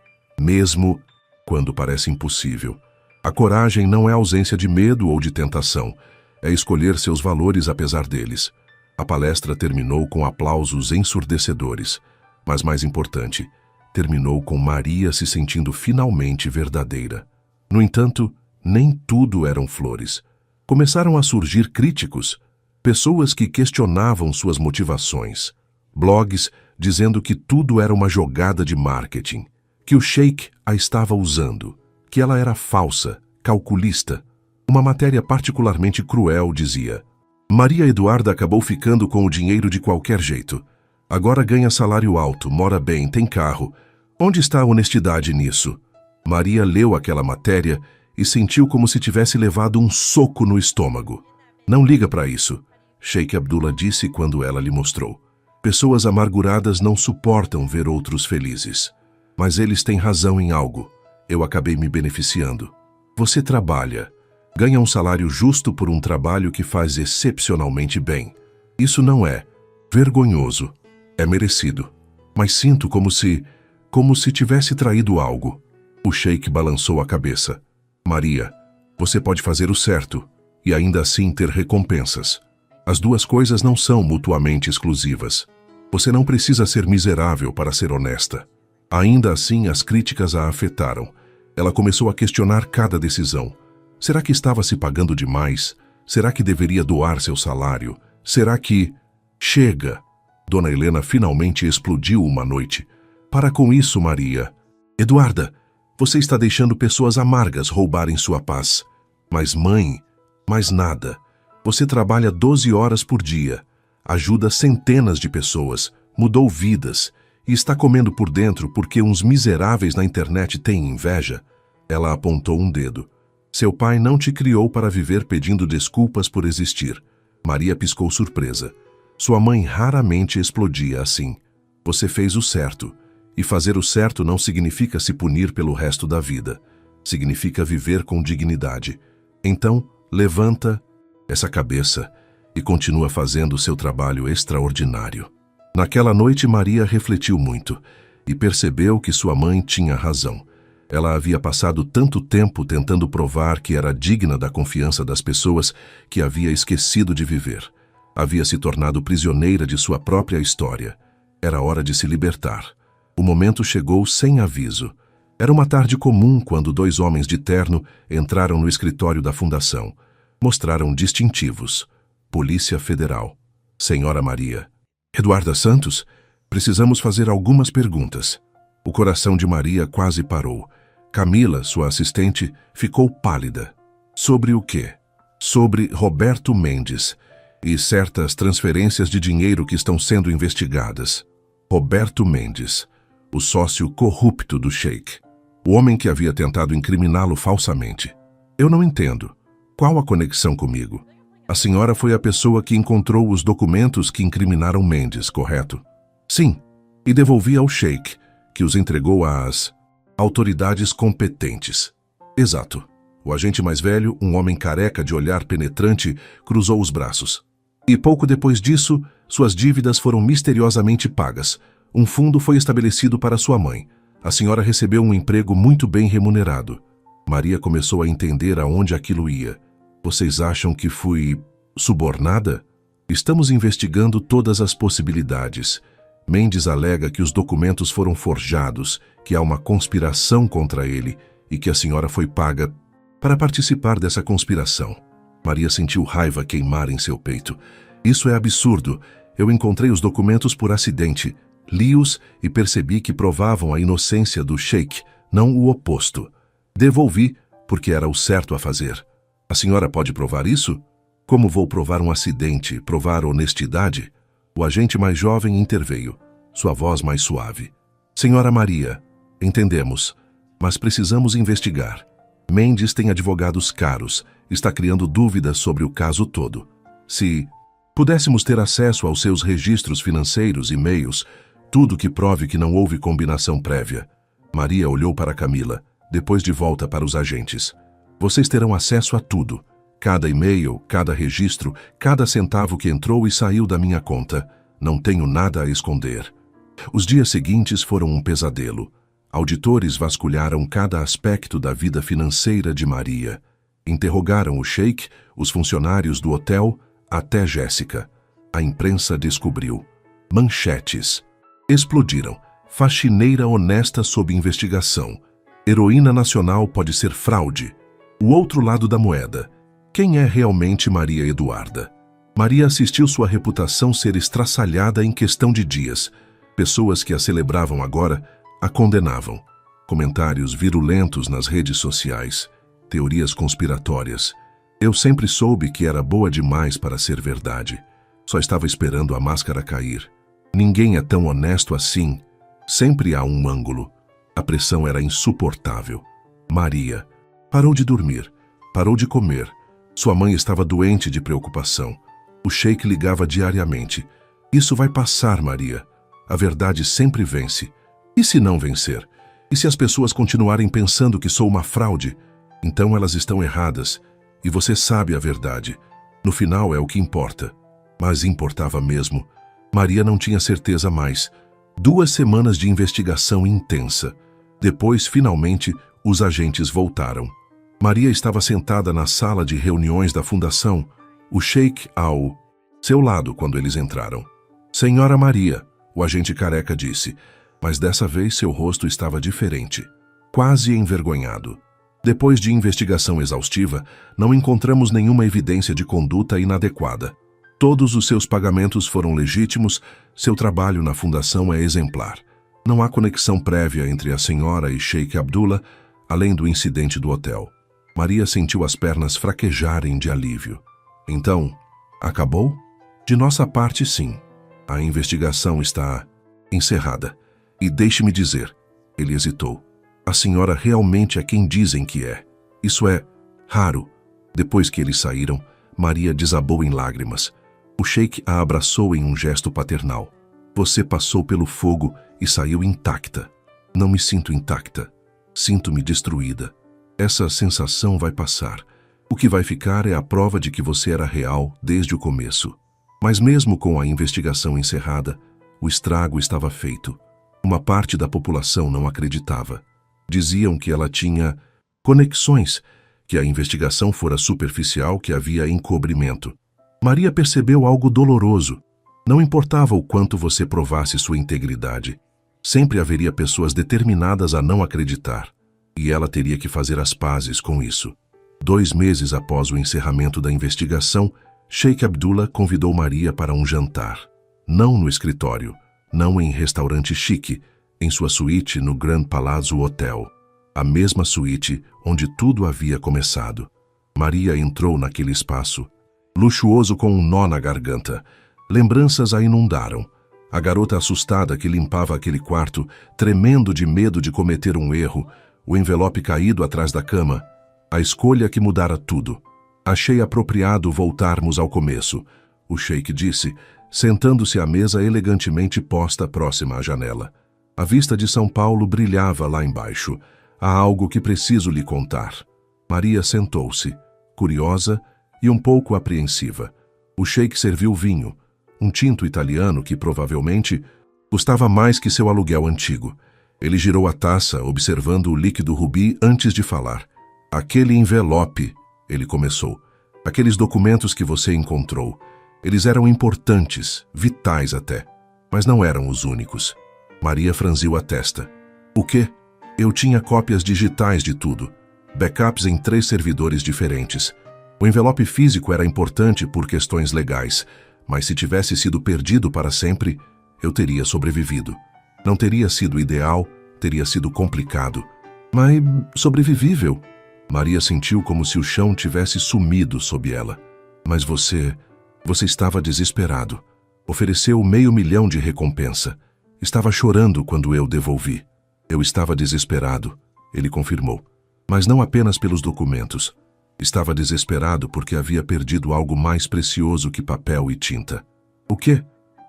Mesmo quando parece impossível. A coragem não é ausência de medo ou de tentação. É escolher seus valores apesar deles. A palestra terminou com aplausos ensurdecedores. Mas mais importante, terminou com Maria se sentindo finalmente verdadeira. No entanto, nem tudo eram flores. Começaram a surgir críticos, pessoas que questionavam suas motivações, blogs dizendo que tudo era uma jogada de marketing, que o Sheikh a estava usando, que ela era falsa, calculista. Uma matéria particularmente cruel dizia: Maria Eduarda acabou ficando com o dinheiro de qualquer jeito. Agora ganha salário alto, mora bem, tem carro. Onde está a honestidade nisso? Maria leu aquela matéria e sentiu como se tivesse levado um soco no estômago. Não liga para isso, Sheikh Abdullah disse quando ela lhe mostrou. Pessoas amarguradas não suportam ver outros felizes. Mas eles têm razão em algo. Eu acabei me beneficiando. Você trabalha. Ganha um salário justo por um trabalho que faz excepcionalmente bem. Isso não é vergonhoso. É merecido. Mas sinto como se tivesse traído algo. O Sheikh balançou a cabeça. Maria, você pode fazer o certo e ainda assim ter recompensas. As duas coisas não são mutuamente exclusivas. Você não precisa ser miserável para ser honesta. Ainda assim, as críticas a afetaram. Ela começou a questionar cada decisão. Será que estava se pagando demais? Será que deveria doar seu salário? Será que... Chega! Dona Helena finalmente explodiu uma noite. Para com isso, Maria. Eduarda, você está deixando pessoas amargas roubarem sua paz. Mas mãe, mais nada. Você trabalha 12 horas por dia, ajuda centenas de pessoas, mudou vidas e está comendo por dentro porque uns miseráveis na internet têm inveja. Ela apontou um dedo. Seu pai não te criou para viver pedindo desculpas por existir. Maria piscou surpresa. Sua mãe raramente explodia assim. Você fez o certo. E fazer o certo não significa se punir pelo resto da vida. Significa viver com dignidade. Então, levanta essa cabeça e continua fazendo seu trabalho extraordinário. Naquela noite, Maria refletiu muito e percebeu que sua mãe tinha razão. Ela havia passado tanto tempo tentando provar que era digna da confiança das pessoas que havia esquecido de viver. Havia se tornado prisioneira de sua própria história. Era hora de se libertar. O momento chegou sem aviso. Era uma tarde comum quando 2 homens de terno entraram no escritório da fundação. Mostraram distintivos. Polícia Federal. Senhora Maria. Eduarda Santos? Precisamos fazer algumas perguntas. O coração de Maria quase parou. Camila, sua assistente, ficou pálida. Sobre o quê? Sobre Roberto Mendes e certas transferências de dinheiro que estão sendo investigadas. Roberto Mendes, o sócio corrupto do Sheik. O homem que havia tentado incriminá-lo falsamente. Eu não entendo. Qual a conexão comigo? A senhora foi a pessoa que encontrou os documentos que incriminaram Mendes, correto? Sim, e devolvi ao Sheik, que os entregou às autoridades competentes. Exato. O agente mais velho, um homem careca de olhar penetrante, cruzou os braços. E pouco depois disso, suas dívidas foram misteriosamente pagas. Um fundo foi estabelecido para sua mãe. A senhora recebeu um emprego muito bem remunerado. Maria começou a entender aonde aquilo ia. Vocês acham que fui subornada? Estamos investigando todas as possibilidades. Mendes alega que os documentos foram forjados, que há uma conspiração contra ele e que a senhora foi paga para participar dessa conspiração. Maria sentiu raiva queimar em seu peito. Isso é absurdo. Eu encontrei os documentos por acidente, li-os e percebi que provavam a inocência do Sheik, não o oposto. Devolvi, porque era o certo a fazer. A senhora pode provar isso? Como vou provar um acidente, provar honestidade? O agente mais jovem interveio, sua voz mais suave. Senhora Maria, entendemos, mas precisamos investigar. Mendes tem advogados caros, está criando dúvidas sobre o caso todo. Se pudéssemos ter acesso aos seus registros financeiros, e-mails, tudo que prove que não houve combinação prévia. Maria olhou para Camila, depois de volta para os agentes. Vocês terão acesso a tudo. Cada e-mail, cada registro, cada centavo que entrou e saiu da minha conta. Não tenho nada a esconder. Os dias seguintes foram um pesadelo. Auditores vasculharam cada aspecto da vida financeira de Maria. Interrogaram o Sheik, os funcionários do hotel, até Jéssica. A imprensa descobriu. Manchetes. Explodiram. Faxineira honesta sob investigação. Heroína nacional pode ser fraude. O outro lado da moeda. Quem é realmente Maria Eduarda? Maria assistiu sua reputação ser estraçalhada em questão de dias. Pessoas que a celebravam agora a condenavam. Comentários virulentos nas redes sociais. Teorias conspiratórias. Eu sempre soube que era boa demais para ser verdade. Só estava esperando a máscara cair. Ninguém é tão honesto assim. Sempre há um ângulo. A pressão era insuportável. Maria parou de dormir, parou de comer. Sua mãe estava doente de preocupação. O Sheik ligava diariamente. Isso vai passar, Maria. A verdade sempre vence. E se não vencer? E se as pessoas continuarem pensando que sou uma fraude? Então elas estão erradas. E você sabe a verdade. No final é o que importa. Mas importava mesmo. Maria não tinha certeza mais. 2 semanas de investigação intensa. Depois, finalmente, os agentes voltaram. Maria estava sentada na sala de reuniões da fundação, o Sheik ao seu lado quando eles entraram. Senhora Maria, o agente careca disse, mas dessa vez seu rosto estava diferente, quase envergonhado. Depois de investigação exaustiva, não encontramos nenhuma evidência de conduta inadequada. Todos os seus pagamentos foram legítimos, seu trabalho na fundação é exemplar. Não há conexão prévia entre a senhora e Sheik Abdullah, além do incidente do hotel. Maria sentiu as pernas fraquejarem de alívio. Então, acabou? De nossa parte, sim. A investigação está encerrada. E deixe-me dizer, ele hesitou, a senhora realmente é quem dizem que é. Isso é raro. Depois que eles saíram, Maria desabou em lágrimas. O Sheik a abraçou em um gesto paternal. Você passou pelo fogo e saiu intacta. Não me sinto intacta. Sinto-me destruída. Essa sensação vai passar. O que vai ficar é a prova de que você era real desde o começo. Mas mesmo com a investigação encerrada, o estrago estava feito. Uma parte da população não acreditava. Diziam que ela tinha conexões, que a investigação fora superficial, que havia encobrimento. Maria percebeu algo doloroso. Não importava o quanto você provasse sua integridade. Sempre haveria pessoas determinadas a não acreditar. E ela teria que fazer as pazes com isso. 2 meses após o encerramento da investigação, Sheikh Abdullah convidou Maria para um jantar. Não no escritório, não em restaurante chique, em sua suíte no Grand Palazzo Hotel. A mesma suíte onde tudo havia começado. Maria entrou naquele espaço, luxuoso com um nó na garganta. Lembranças a inundaram. A garota assustada que limpava aquele quarto, tremendo de medo de cometer um erro, o envelope caído atrás da cama, a escolha que mudara tudo. Achei apropriado voltarmos ao começo, o sheik disse, sentando-se à mesa elegantemente posta próxima à janela. A vista de São Paulo brilhava lá embaixo. Há algo que preciso lhe contar. Maria sentou-se, curiosa e um pouco apreensiva. O sheik serviu vinho, um tinto italiano que provavelmente custava mais que seu aluguel antigo. Ele girou a taça, observando o líquido rubi antes de falar. Aquele envelope, ele começou. Aqueles documentos que você encontrou. Eles eram importantes, vitais até, mas não eram os únicos. Maria franziu a testa. O quê? Eu tinha cópias digitais de tudo. Backups em 3 servidores diferentes. O envelope físico era importante por questões legais, mas se tivesse sido perdido para sempre, eu teria sobrevivido. Não teria sido ideal, teria sido complicado, mas sobrevivível. Maria sentiu como se o chão tivesse sumido sob ela. Mas você estava desesperado. Ofereceu $500 mil de recompensa. Estava chorando quando eu devolvi. Eu estava desesperado, ele confirmou. Mas não apenas pelos documentos. Estava desesperado porque havia perdido algo mais precioso que papel e tinta. O quê?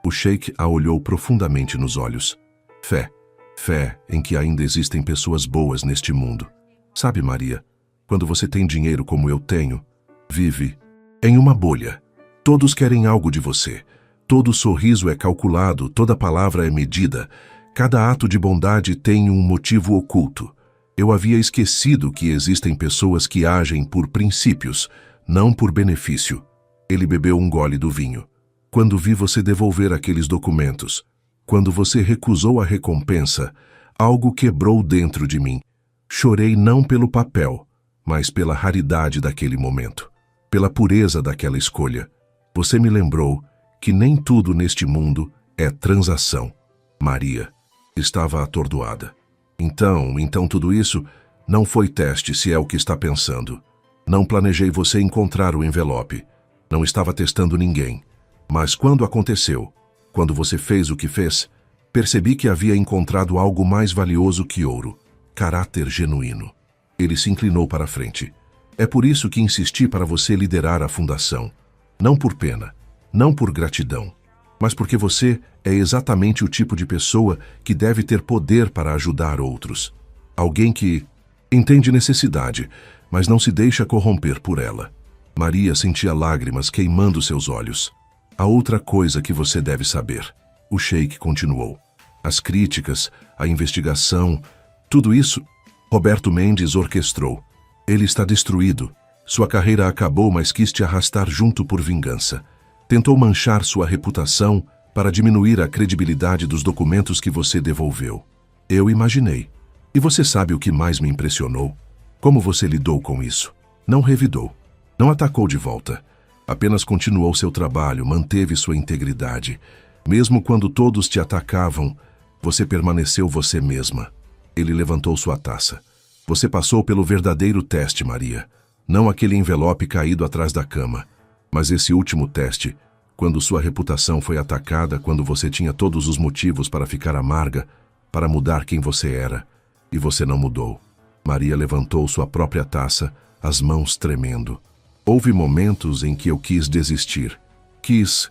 O sheik a olhou profundamente nos olhos. Fé. Fé em que ainda existem pessoas boas neste mundo. Sabe, Maria, quando você tem dinheiro como eu tenho, vive em uma bolha. Todos querem algo de você. Todo sorriso é calculado, toda palavra é medida. Cada ato de bondade tem um motivo oculto. Eu havia esquecido que existem pessoas que agem por princípios, não por benefício. Ele bebeu um gole do vinho. Quando vi você devolver aqueles documentos, quando você recusou a recompensa, algo quebrou dentro de mim. Chorei não pelo papel, mas pela raridade daquele momento, pela pureza daquela escolha. Você me lembrou que nem tudo neste mundo é transação. Maria estava atordoada. Então tudo isso não foi teste, se é o que está pensando. Não planejei você encontrar o envelope. Não estava testando ninguém. Mas quando aconteceu, quando você fez o que fez, percebi que havia encontrado algo mais valioso que ouro. Caráter genuíno. Ele se inclinou para a frente. É por isso que insisti para você liderar a fundação. Não por pena, não por gratidão, mas porque você é exatamente o tipo de pessoa que deve ter poder para ajudar outros. Alguém que entende necessidade, mas não se deixa corromper por ela. Maria sentia lágrimas queimando seus olhos. Há outra coisa que você deve saber. O sheik continuou. As críticas, a investigação, tudo isso, Roberto Mendes orquestrou. Ele está destruído. Sua carreira acabou, mas quis te arrastar junto por vingança. Tentou manchar sua reputação para diminuir a credibilidade dos documentos que você devolveu. Eu imaginei. E você sabe o que mais me impressionou? Como você lidou com isso? Não revidou. Não atacou de volta. Apenas continuou seu trabalho, manteve sua integridade. Mesmo quando todos te atacavam, você permaneceu você mesma. Ele levantou sua taça. Você passou pelo verdadeiro teste, Maria. Não aquele envelope caído atrás da cama, mas esse último teste, quando sua reputação foi atacada, quando você tinha todos os motivos para ficar amarga, para mudar quem você era, e você não mudou. Maria levantou sua própria taça, as mãos tremendo. Houve momentos em que eu quis desistir. Quis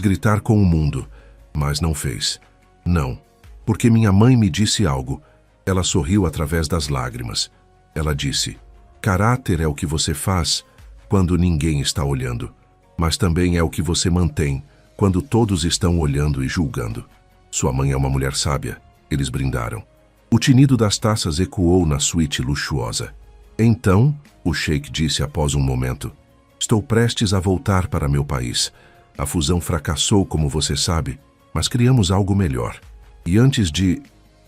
gritar com o mundo, mas não fez. Não, porque minha mãe me disse algo. Ela sorriu através das lágrimas. Ela disse: Caráter é o que você faz quando ninguém está olhando, mas também é o que você mantém quando todos estão olhando e julgando. Sua mãe é uma mulher sábia. Eles brindaram. O tinido das taças ecoou na suíte luxuosa. Então, o sheik disse após um momento: estou prestes a voltar para meu país. A fusão fracassou, como você sabe, mas criamos algo melhor. E antes de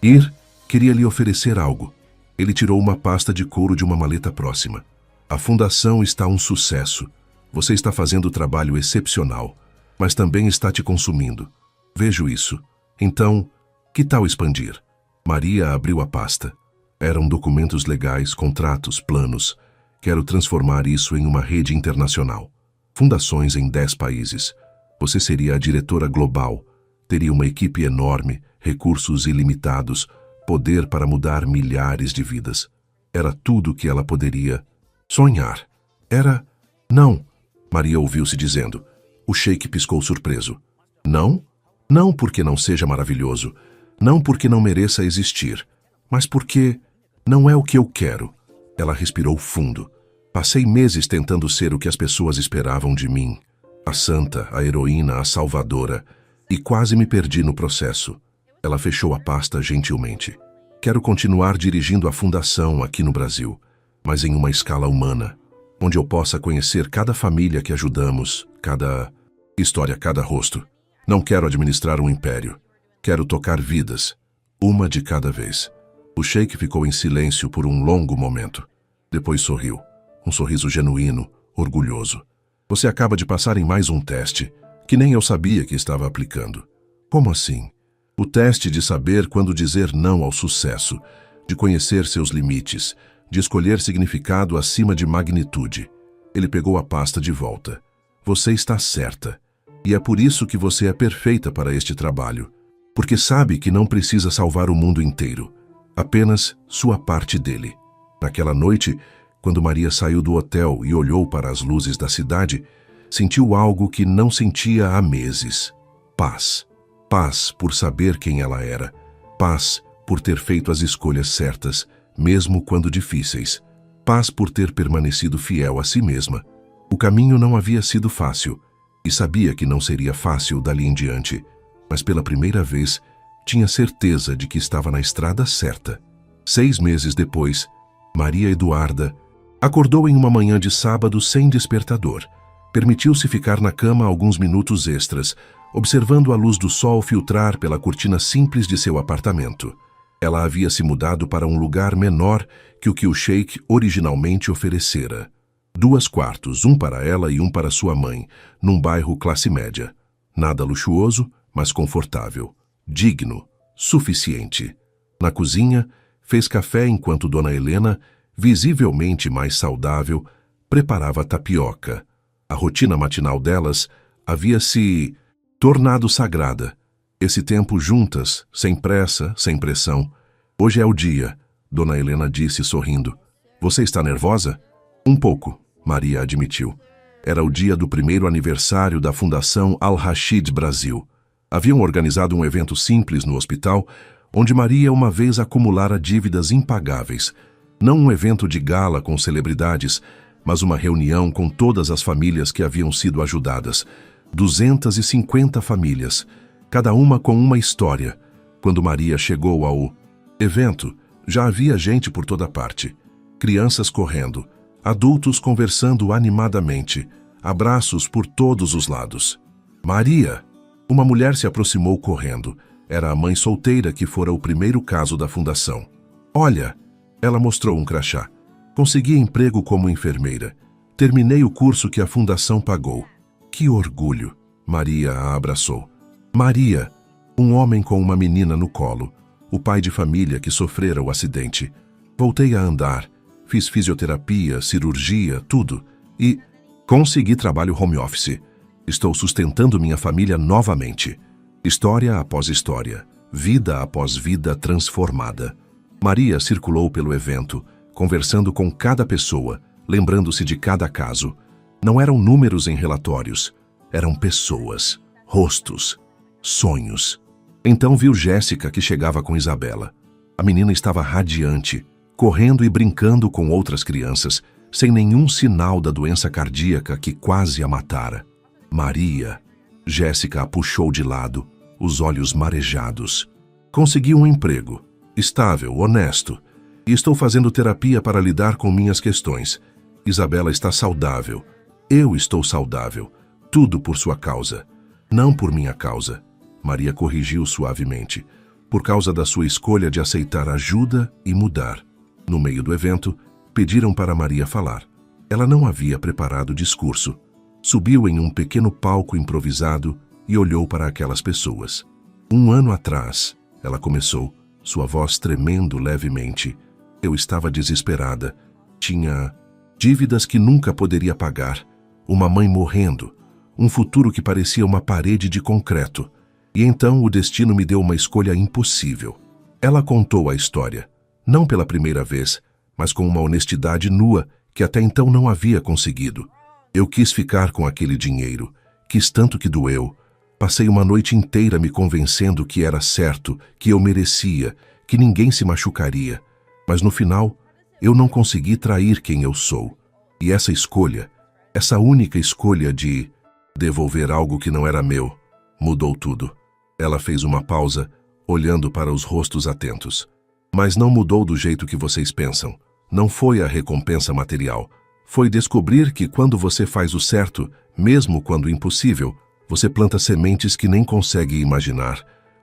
ir, queria lhe oferecer algo. Ele tirou uma pasta de couro de uma maleta próxima. A fundação está um sucesso. Você está fazendo trabalho excepcional, mas também está te consumindo. Vejo isso. Então, que tal expandir? Maria abriu a pasta. Eram documentos legais, contratos, planos. Quero transformar isso em uma rede internacional. Fundações em 10 países. Você seria a diretora global. Teria uma equipe enorme, recursos ilimitados, poder para mudar milhares de vidas. Era tudo o que ela poderia sonhar. Era... Não, Maria ouviu-se dizendo. O sheik piscou surpreso. Não? Não porque não seja maravilhoso. Não porque não mereça existir. Mas porque não é o que eu quero. Ela respirou fundo. Passei meses tentando ser o que as pessoas esperavam de mim. A santa, a heroína, a salvadora. E quase me perdi no processo. Ela fechou a pasta gentilmente. Quero continuar dirigindo a fundação aqui no Brasil, mas em uma escala humana, onde eu possa conhecer cada família que ajudamos, cada história, cada rosto. Não quero administrar um império. Quero tocar vidas, uma de cada vez. O sheik ficou em silêncio por um longo momento. Depois sorriu. Um sorriso genuíno, orgulhoso. Você acaba de passar em mais um teste, que nem eu sabia que estava aplicando. Como assim? O teste de saber quando dizer não ao sucesso, de conhecer seus limites, de escolher significado acima de magnitude. Ele pegou a pasta de volta. Você está certa. E é por isso que você é perfeita para este trabalho. Porque sabe que não precisa salvar o mundo inteiro. Apenas sua parte dele. Naquela noite, quando Maria saiu do hotel e olhou para as luzes da cidade, sentiu algo que não sentia há meses. Paz. Paz por saber quem ela era. Paz por ter feito as escolhas certas, mesmo quando difíceis. Paz por ter permanecido fiel a si mesma. O caminho não havia sido fácil, e sabia que não seria fácil dali em diante, mas pela primeira vez tinha certeza de que estava na estrada certa. 6 meses depois, Maria Eduarda acordou em uma manhã de sábado sem despertador. Permitiu-se ficar na cama alguns minutos extras, observando a luz do sol filtrar pela cortina simples de seu apartamento. Ela havia se mudado para um lugar menor que o que o sheik originalmente oferecera. 2 quartos, um para ela e um para sua mãe, num bairro classe média. Nada luxuoso, mas confortável. Digno, suficiente. Na cozinha, fez café enquanto Dona Helena, visivelmente mais saudável, preparava tapioca. A rotina matinal delas havia se tornado sagrada. Esse tempo juntas, sem pressa, sem pressão. Hoje é o dia, Dona Helena disse sorrindo. Você está nervosa? Um pouco, Maria admitiu. Era o dia do primeiro aniversário da Fundação Al-Rashid Brasil. Haviam organizado um evento simples no hospital, onde Maria uma vez acumulara dívidas impagáveis. Não um evento de gala com celebridades, mas uma reunião com todas as famílias que haviam sido ajudadas. 250 famílias, cada uma com uma história. Quando Maria chegou ao evento, já havia gente por toda parte. Crianças correndo, adultos conversando animadamente, abraços por todos os lados. Maria! Uma mulher se aproximou correndo. Era a mãe solteira que fora o primeiro caso da fundação. Olha! Ela mostrou um crachá. Consegui emprego como enfermeira. Terminei o curso que a fundação pagou. Que orgulho! Maria a abraçou. Maria! Um homem com uma menina no colo. O pai de família que sofrera o acidente. Voltei a andar. Fiz fisioterapia, cirurgia, tudo. E consegui trabalho home office. Estou sustentando minha família novamente. História após história. Vida após vida transformada. Maria circulou pelo evento, conversando com cada pessoa, lembrando-se de cada caso. Não eram números em relatórios. Eram pessoas, rostos, sonhos. Então viu Jéssica que chegava com Isabela. A menina estava radiante, correndo e brincando com outras crianças, sem nenhum sinal da doença cardíaca que quase a matara. Maria. Jéssica a puxou de lado, os olhos marejados. Consegui um emprego, estável, honesto, e estou fazendo terapia para lidar com minhas questões. Isabela está saudável. Eu estou saudável. Tudo por sua causa. Não por minha causa. Maria corrigiu suavemente. Por causa da sua escolha de aceitar ajuda e mudar. No meio do evento, pediram para Maria falar. Ela não havia preparado discurso. Subiu em um pequeno palco improvisado e olhou para aquelas pessoas. 1 ano atrás, ela começou, sua voz tremendo levemente. Eu estava desesperada. Tinha dívidas que nunca poderia pagar, uma mãe morrendo, um futuro que parecia uma parede de concreto. E então o destino me deu uma escolha impossível. Ela contou a história, não pela primeira vez, mas com uma honestidade nua que até então não havia conseguido. Eu quis ficar com aquele dinheiro, quis tanto que doeu. Passei uma noite inteira me convencendo que era certo, que eu merecia, que ninguém se machucaria. Mas no final, eu não consegui trair quem eu sou. E essa escolha, essa única escolha de devolver algo que não era meu, mudou tudo. Ela fez uma pausa, olhando para os rostos atentos. Mas não mudou do jeito que vocês pensam. Não foi a recompensa material. Foi descobrir que quando você faz o certo, mesmo quando impossível, você planta sementes que nem consegue imaginar.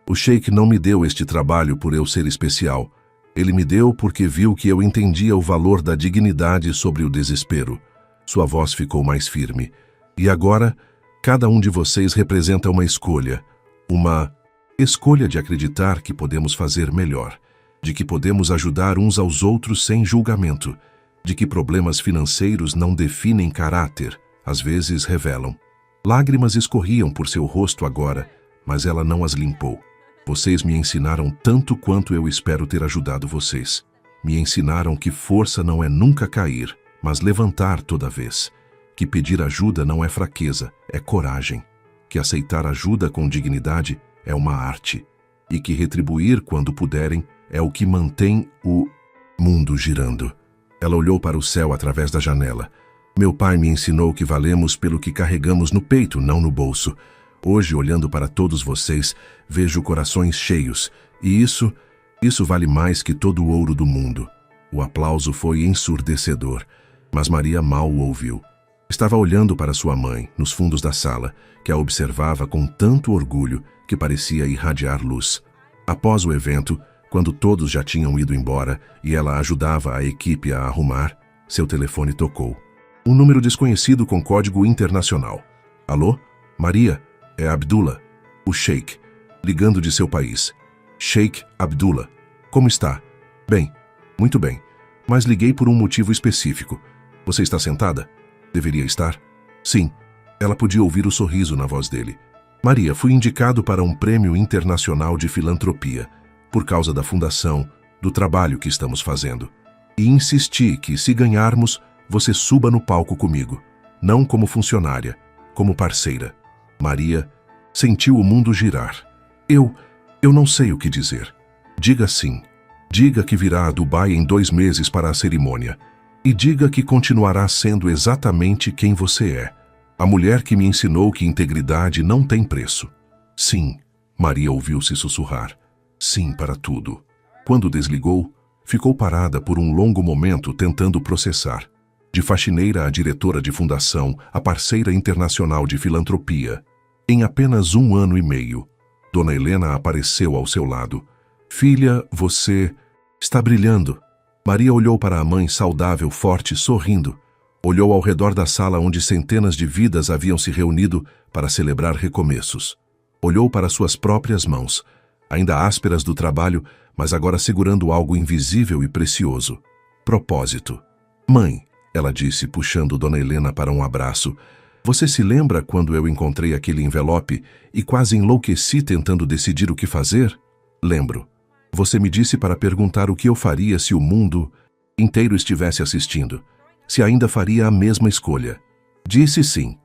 O Sheik não me deu este trabalho por eu ser especial. Ele me deu porque viu que eu entendia o valor da dignidade sobre o desespero. Sua voz ficou mais firme. E agora, cada um de vocês representa uma escolha de acreditar que podemos fazer melhor, de que podemos ajudar uns aos outros sem julgamento, de que problemas financeiros não definem caráter, às vezes revelam. Lágrimas escorriam por seu rosto agora, mas ela não as limpou. Vocês me ensinaram tanto quanto eu espero ter ajudado vocês. Me ensinaram que força não é nunca cair, mas levantar toda vez. Que pedir ajuda não é fraqueza, é coragem. Que aceitar ajuda com dignidade é uma arte. E que retribuir quando puderem é o que mantém o mundo girando. Ela olhou para o céu através da janela. Meu pai me ensinou que valemos pelo que carregamos no peito, não no bolso. Hoje, olhando para todos vocês, vejo corações cheios. E isso vale mais que todo o ouro do mundo. O aplauso foi ensurdecedor, mas Maria mal o ouviu. Estava olhando para sua mãe, nos fundos da sala, que a observava com tanto orgulho que parecia irradiar luz. Após o evento, quando todos já tinham ido embora e ela ajudava a equipe a arrumar, seu telefone tocou. Um número desconhecido com código internacional. Alô? Maria, é Abdullah, o Sheik, ligando de seu país. Sheik Abdullah, como está? Bem, muito bem, mas liguei por um motivo específico. Você está sentada? Deveria estar? Sim, ela podia ouvir o sorriso na voz dele. Maria, fui indicado para um prêmio internacional de filantropia, por causa da fundação, do trabalho que estamos fazendo. E insisti que, se ganharmos, você suba no palco comigo, não como funcionária, como parceira. Maria sentiu o mundo girar. Eu não sei o que dizer. Diga sim. Diga que virá a Dubai em 2 meses para a cerimônia. E diga que continuará sendo exatamente quem você é. A mulher que me ensinou que integridade não tem preço. Sim, Maria ouviu-se sussurrar. Sim para tudo. Quando desligou, ficou parada por um longo momento tentando processar. De faxineira a diretora de fundação, a parceira internacional de filantropia. Em apenas 1 ano e meio, Dona Helena apareceu ao seu lado. Filha, você está brilhando. Maria olhou para a mãe saudável, forte, sorrindo. Olhou ao redor da sala onde centenas de vidas haviam se reunido para celebrar recomeços. Olhou para suas próprias mãos, ainda ásperas do trabalho, mas agora segurando algo invisível e precioso. Propósito. Mãe, ela disse, puxando Dona Helena para um abraço. Você se lembra quando eu encontrei aquele envelope e quase enlouqueci tentando decidir o que fazer? Lembro. Você me disse para perguntar o que eu faria se o mundo inteiro estivesse assistindo. Se ainda faria a mesma escolha. Disse sim.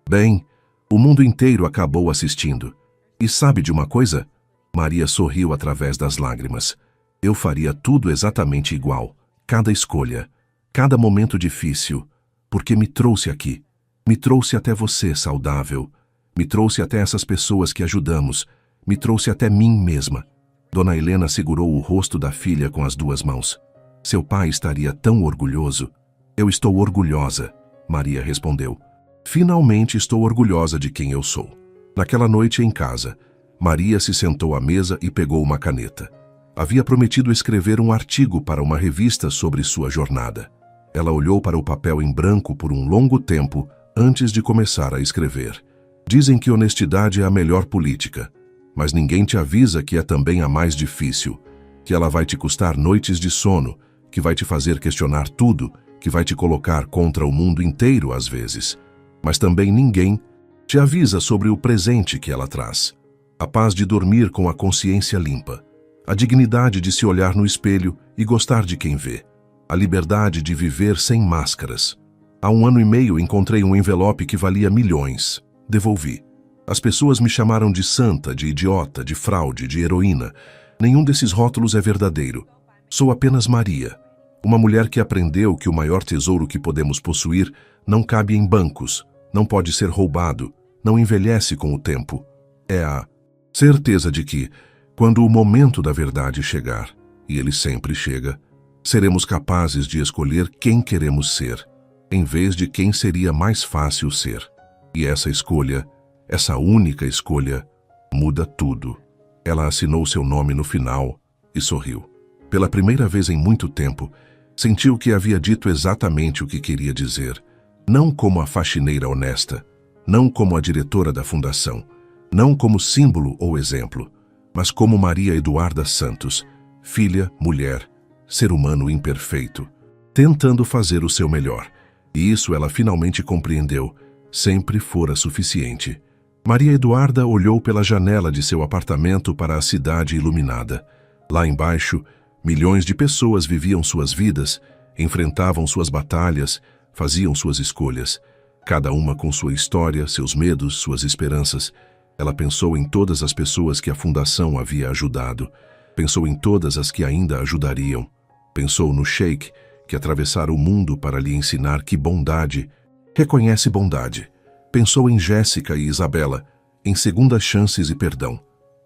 Bem, o mundo inteiro acabou assistindo. E sabe de uma coisa? Maria sorriu através das lágrimas. Eu faria tudo exatamente igual. cada escolha, cada momento difícil, porque me trouxe aqui. Me trouxe até você, saudável. Me trouxe até essas pessoas que ajudamos. Me trouxe até mim mesma. Dona Helena segurou o rosto da filha com as duas mãos. Seu pai estaria tão orgulhoso. Eu estou orgulhosa, Maria respondeu. Finalmente estou orgulhosa de quem eu sou. Naquela noite em casa, Maria se sentou à mesa e pegou uma caneta. Havia prometido escrever um artigo para uma revista sobre sua jornada. Ela olhou para o papel em branco por um longo tempo antes de começar a escrever. Dizem que honestidade é a melhor política, mas ninguém te avisa que é também a mais difícil, que ela vai te custar noites de sono, que vai te fazer questionar tudo, que vai te colocar contra o mundo inteiro às vezes. Mas também ninguém te avisa sobre o presente que ela traz. A paz de dormir com a consciência limpa, a dignidade de se olhar no espelho e gostar de quem vê, a liberdade de viver sem máscaras. Há 1 ano e meio encontrei um envelope que valia milhões. Devolvi. As pessoas me chamaram de santa, de idiota, de fraude, de heroína. Nenhum desses rótulos é verdadeiro. Sou apenas Maria, uma mulher que aprendeu que o maior tesouro que podemos possuir não cabe em bancos, não pode ser roubado, não envelhece com o tempo. É a certeza de que, quando o momento da verdade chegar, e ele sempre chega, seremos capazes de escolher quem queremos ser, em vez de quem seria mais fácil ser. E essa escolha, essa única escolha, muda tudo. Ela assinou seu nome no final e sorriu. Pela primeira vez em muito tempo, sentiu que havia dito exatamente o que queria dizer. Não como a faxineira honesta, não como a diretora da fundação, não como símbolo ou exemplo, mas como Maria Eduarda Santos, filha, mulher, ser humano imperfeito, tentando fazer o seu melhor. E isso ela finalmente compreendeu, sempre fora suficiente. Maria Eduarda olhou pela janela de seu apartamento para a cidade iluminada. Lá embaixo, milhões de pessoas viviam suas vidas, enfrentavam suas batalhas, faziam suas escolhas, cada uma com sua história, seus medos, suas esperanças. Ela pensou em todas as pessoas que a fundação havia ajudado, pensou em todas as que ainda ajudariam, pensou no Sheikh, que atravessara o mundo para lhe ensinar que bondade reconhece bondade. Pensou em Jéssica e Isabela, em segundas chances e perdão,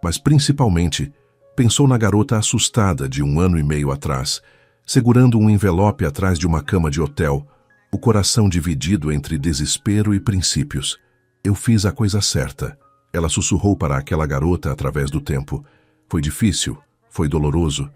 mas principalmente pensou na garota assustada de 1 ano e meio atrás, segurando um envelope atrás de uma cama de hotel, o coração dividido entre desespero e princípios. Eu fiz a coisa certa. Ela sussurrou para aquela garota através do tempo. Foi difícil, foi doloroso,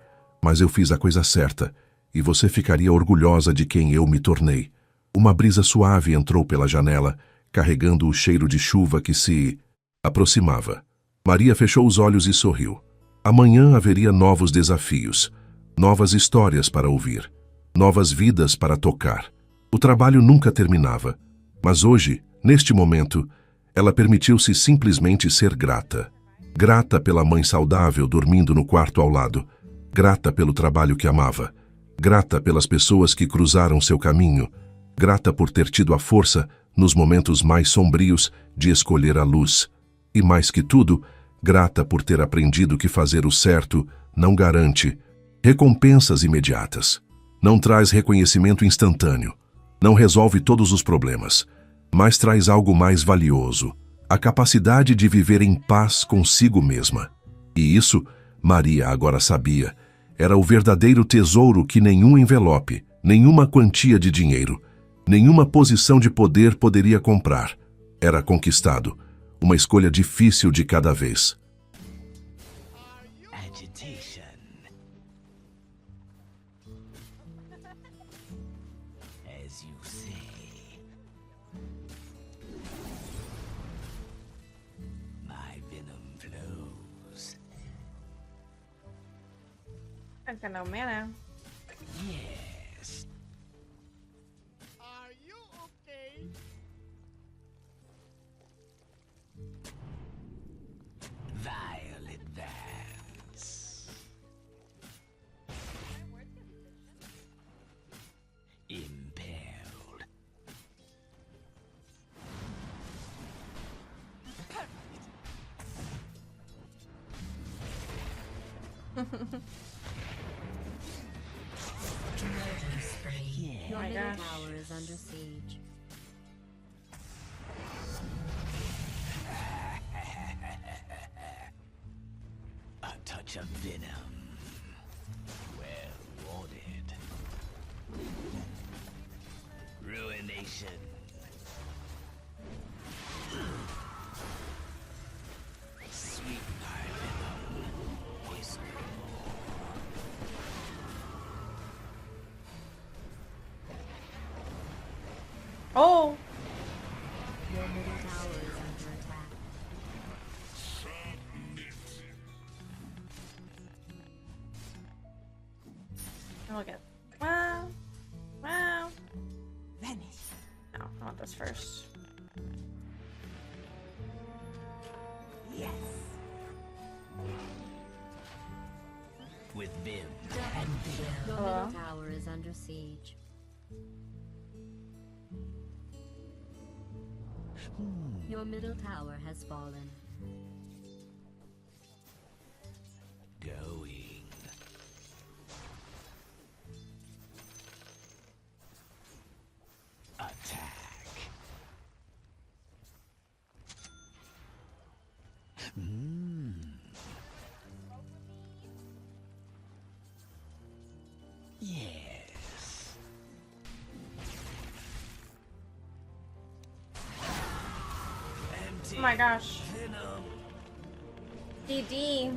mas eu fiz a coisa certa, e você ficaria orgulhosa de quem eu me tornei. Uma brisa suave entrou pela janela, carregando o cheiro de chuva que se aproximava. Maria fechou os olhos e sorriu. Amanhã haveria novos desafios, novas histórias para ouvir, novas vidas para tocar. O trabalho nunca terminava, mas hoje, neste momento, ela permitiu-se simplesmente ser grata. Grata pela mãe saudável dormindo no quarto ao lado, grata pelo trabalho que amava, grata pelas pessoas que cruzaram seu caminho, grata por ter tido a força, nos momentos mais sombrios, de escolher a luz. E mais que tudo, grata por ter aprendido que fazer o certo não garante recompensas imediatas. Não traz reconhecimento instantâneo. Não resolve todos os problemas, mas traz algo mais valioso, a capacidade de viver em paz consigo mesma. E isso, Maria agora sabia, era o verdadeiro tesouro que nenhum envelope, nenhuma quantia de dinheiro, nenhuma posição de poder poderia comprar. Era conquistado, uma escolha difícil de cada vez. As you say. My venom flows. El canal Mena. Yes. Are you okay? Violet Vance. Impaled. Your my middle gosh. tower is under siege. A touch of venom. Well wanted. Ruination. Sweet my venom. Whisper Oh! Your middle tower is under attack. Oh, look at. Wow. Wow. Vanish. No, I want this first. Yes. With vim and vigor. Your Hello? middle tower is under siege. Your middle tower has fallen. Going. Attack. Yes. Empty Oh my gosh. venom. DD.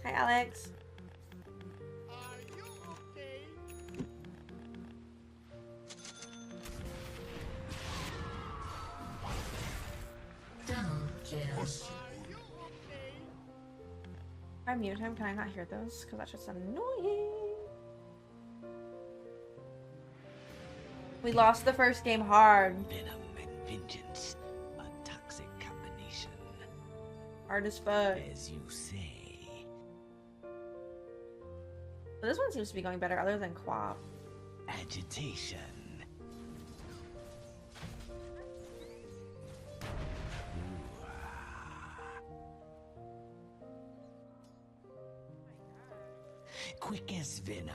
Hi, Alex. Are you okay? Double kill. Are you okay? I mute him. Can I not hear those? Because that's just annoying. We lost the first game hard. Venom and vengeance. A toxic combination. Hard as fuck. As you say. But this one seems to be going better other than Quap. Agitation. Quick as venom.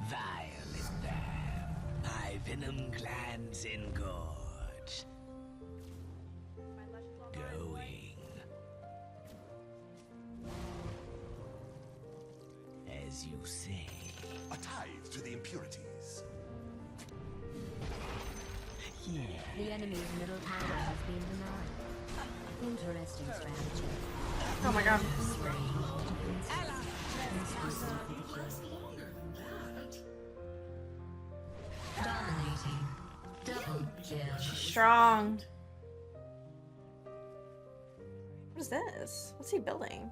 Violet there. My venom glands engorge. Going. As you say. A tithe to the impurities. Yeah. The enemy's middle tower has been denied. Interesting strategy. Oh my god. Dominating. Double kill. Strong. What is this? What's he building?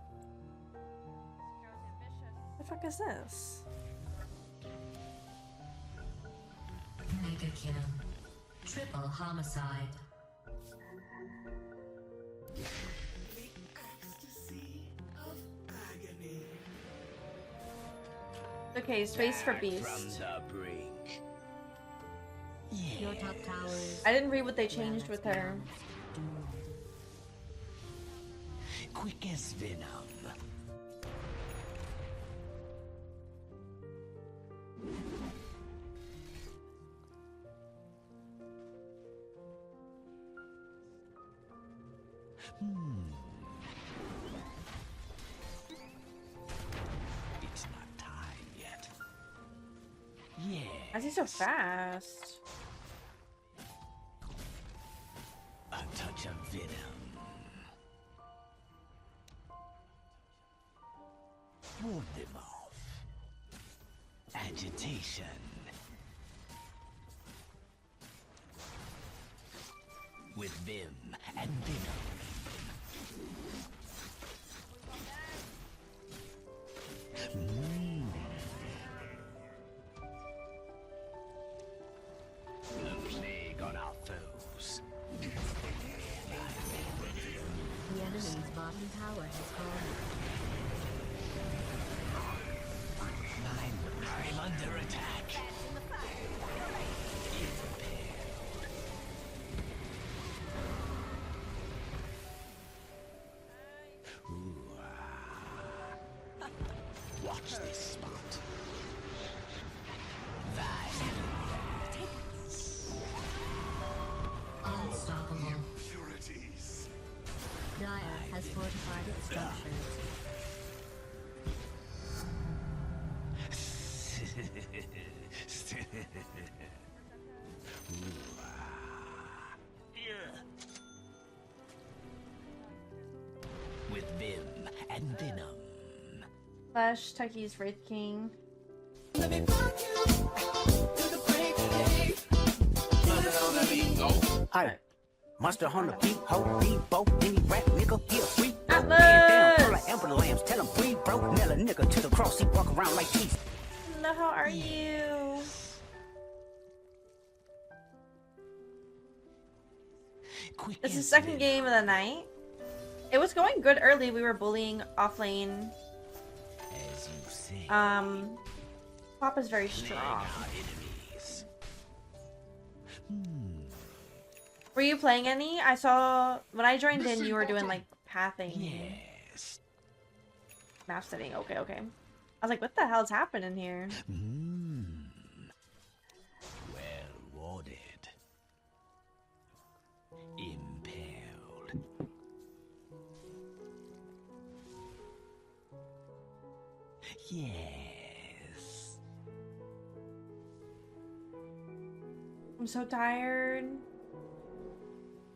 What the fuck is this? Mega kill. Triple homicide. Okay, space for Back from Beast. the brink. Your top tower is I didn't read what they changed with her. doomed. Quick as venom. It's not time yet. Yeah. Why is he so fast? A touch of venom. Ward them off. Agitation. With vim and venom. The plague on our foes. The enemy's bottom tower has fallen. I'm under attack. Be prepared. this spot. Unstoppable. Impurities. Dire has fortified its structures. With vim and venom. Flash, Tucky's Wraith King. Hey, Monster Hunter beat, ho, beat, bo, any rap nigga, he a freak. Atlas! Man down, like Amber Lambs, tell him breathe, bro. Nail a nigga to the cross, he walk around like cheese. Hello, how are you? Quick It's the as second venom. game of the night. It was going good early. We were bullying off lane. As you say. Pop is very Plague strong. our enemies. Were you playing any? I saw when I joined in, you were doing like pathing, Yes. map setting. Okay, okay. I was like, what the hell's happening here? Well warded. Impaled. Yes. I'm so tired.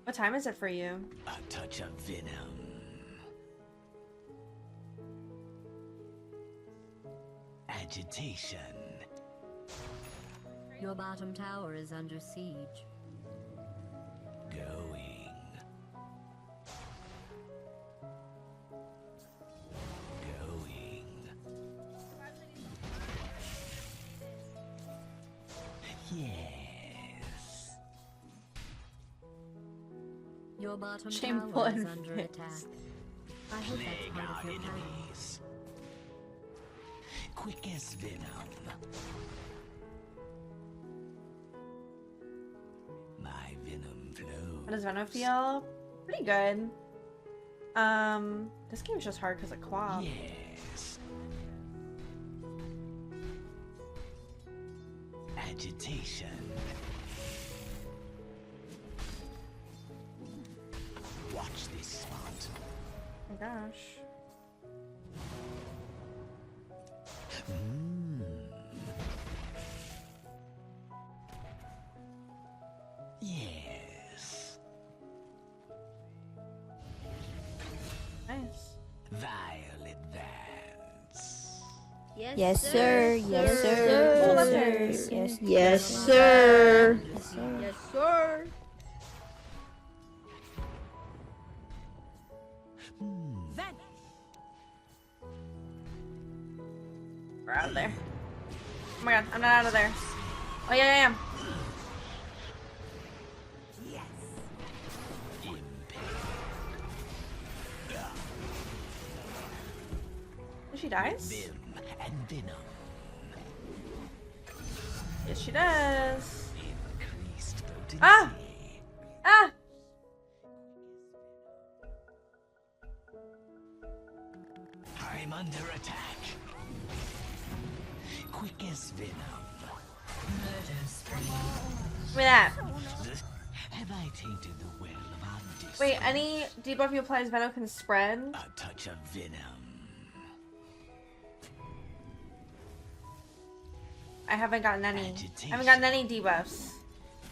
What time is it for you? A touch of venom. Agitation. Your bottom tower is under siege. Going. Going. Yes. Your bottom Shameful tower is and under fixed. attack. I hope Plague that's part our of your plan. enemies. Quick as venom. My venom flows. How does Venom feel? Pretty good. This game's just hard because of Quab. Yes. Agitation. Watch this spot. Oh my gosh. Yes. Nice. Violet Vance. Yes, sir. Yes, sir. Oh, Yes, that's sir. Yes, yes, sir. Yes, sir. We're out of there. Oh my god, I'm not out of there. Oh yeah, I am. Oh, she dies? Vim and venom. Yes, she does. Increased potency. Ah! Ah! I'm under attack. Quick as venom. Give me that. Have I tainted the well of our distance? Wait, any debuff you apply as Venom can spread? A touch of venom. I haven't gotten any. I haven't gotten any debuffs.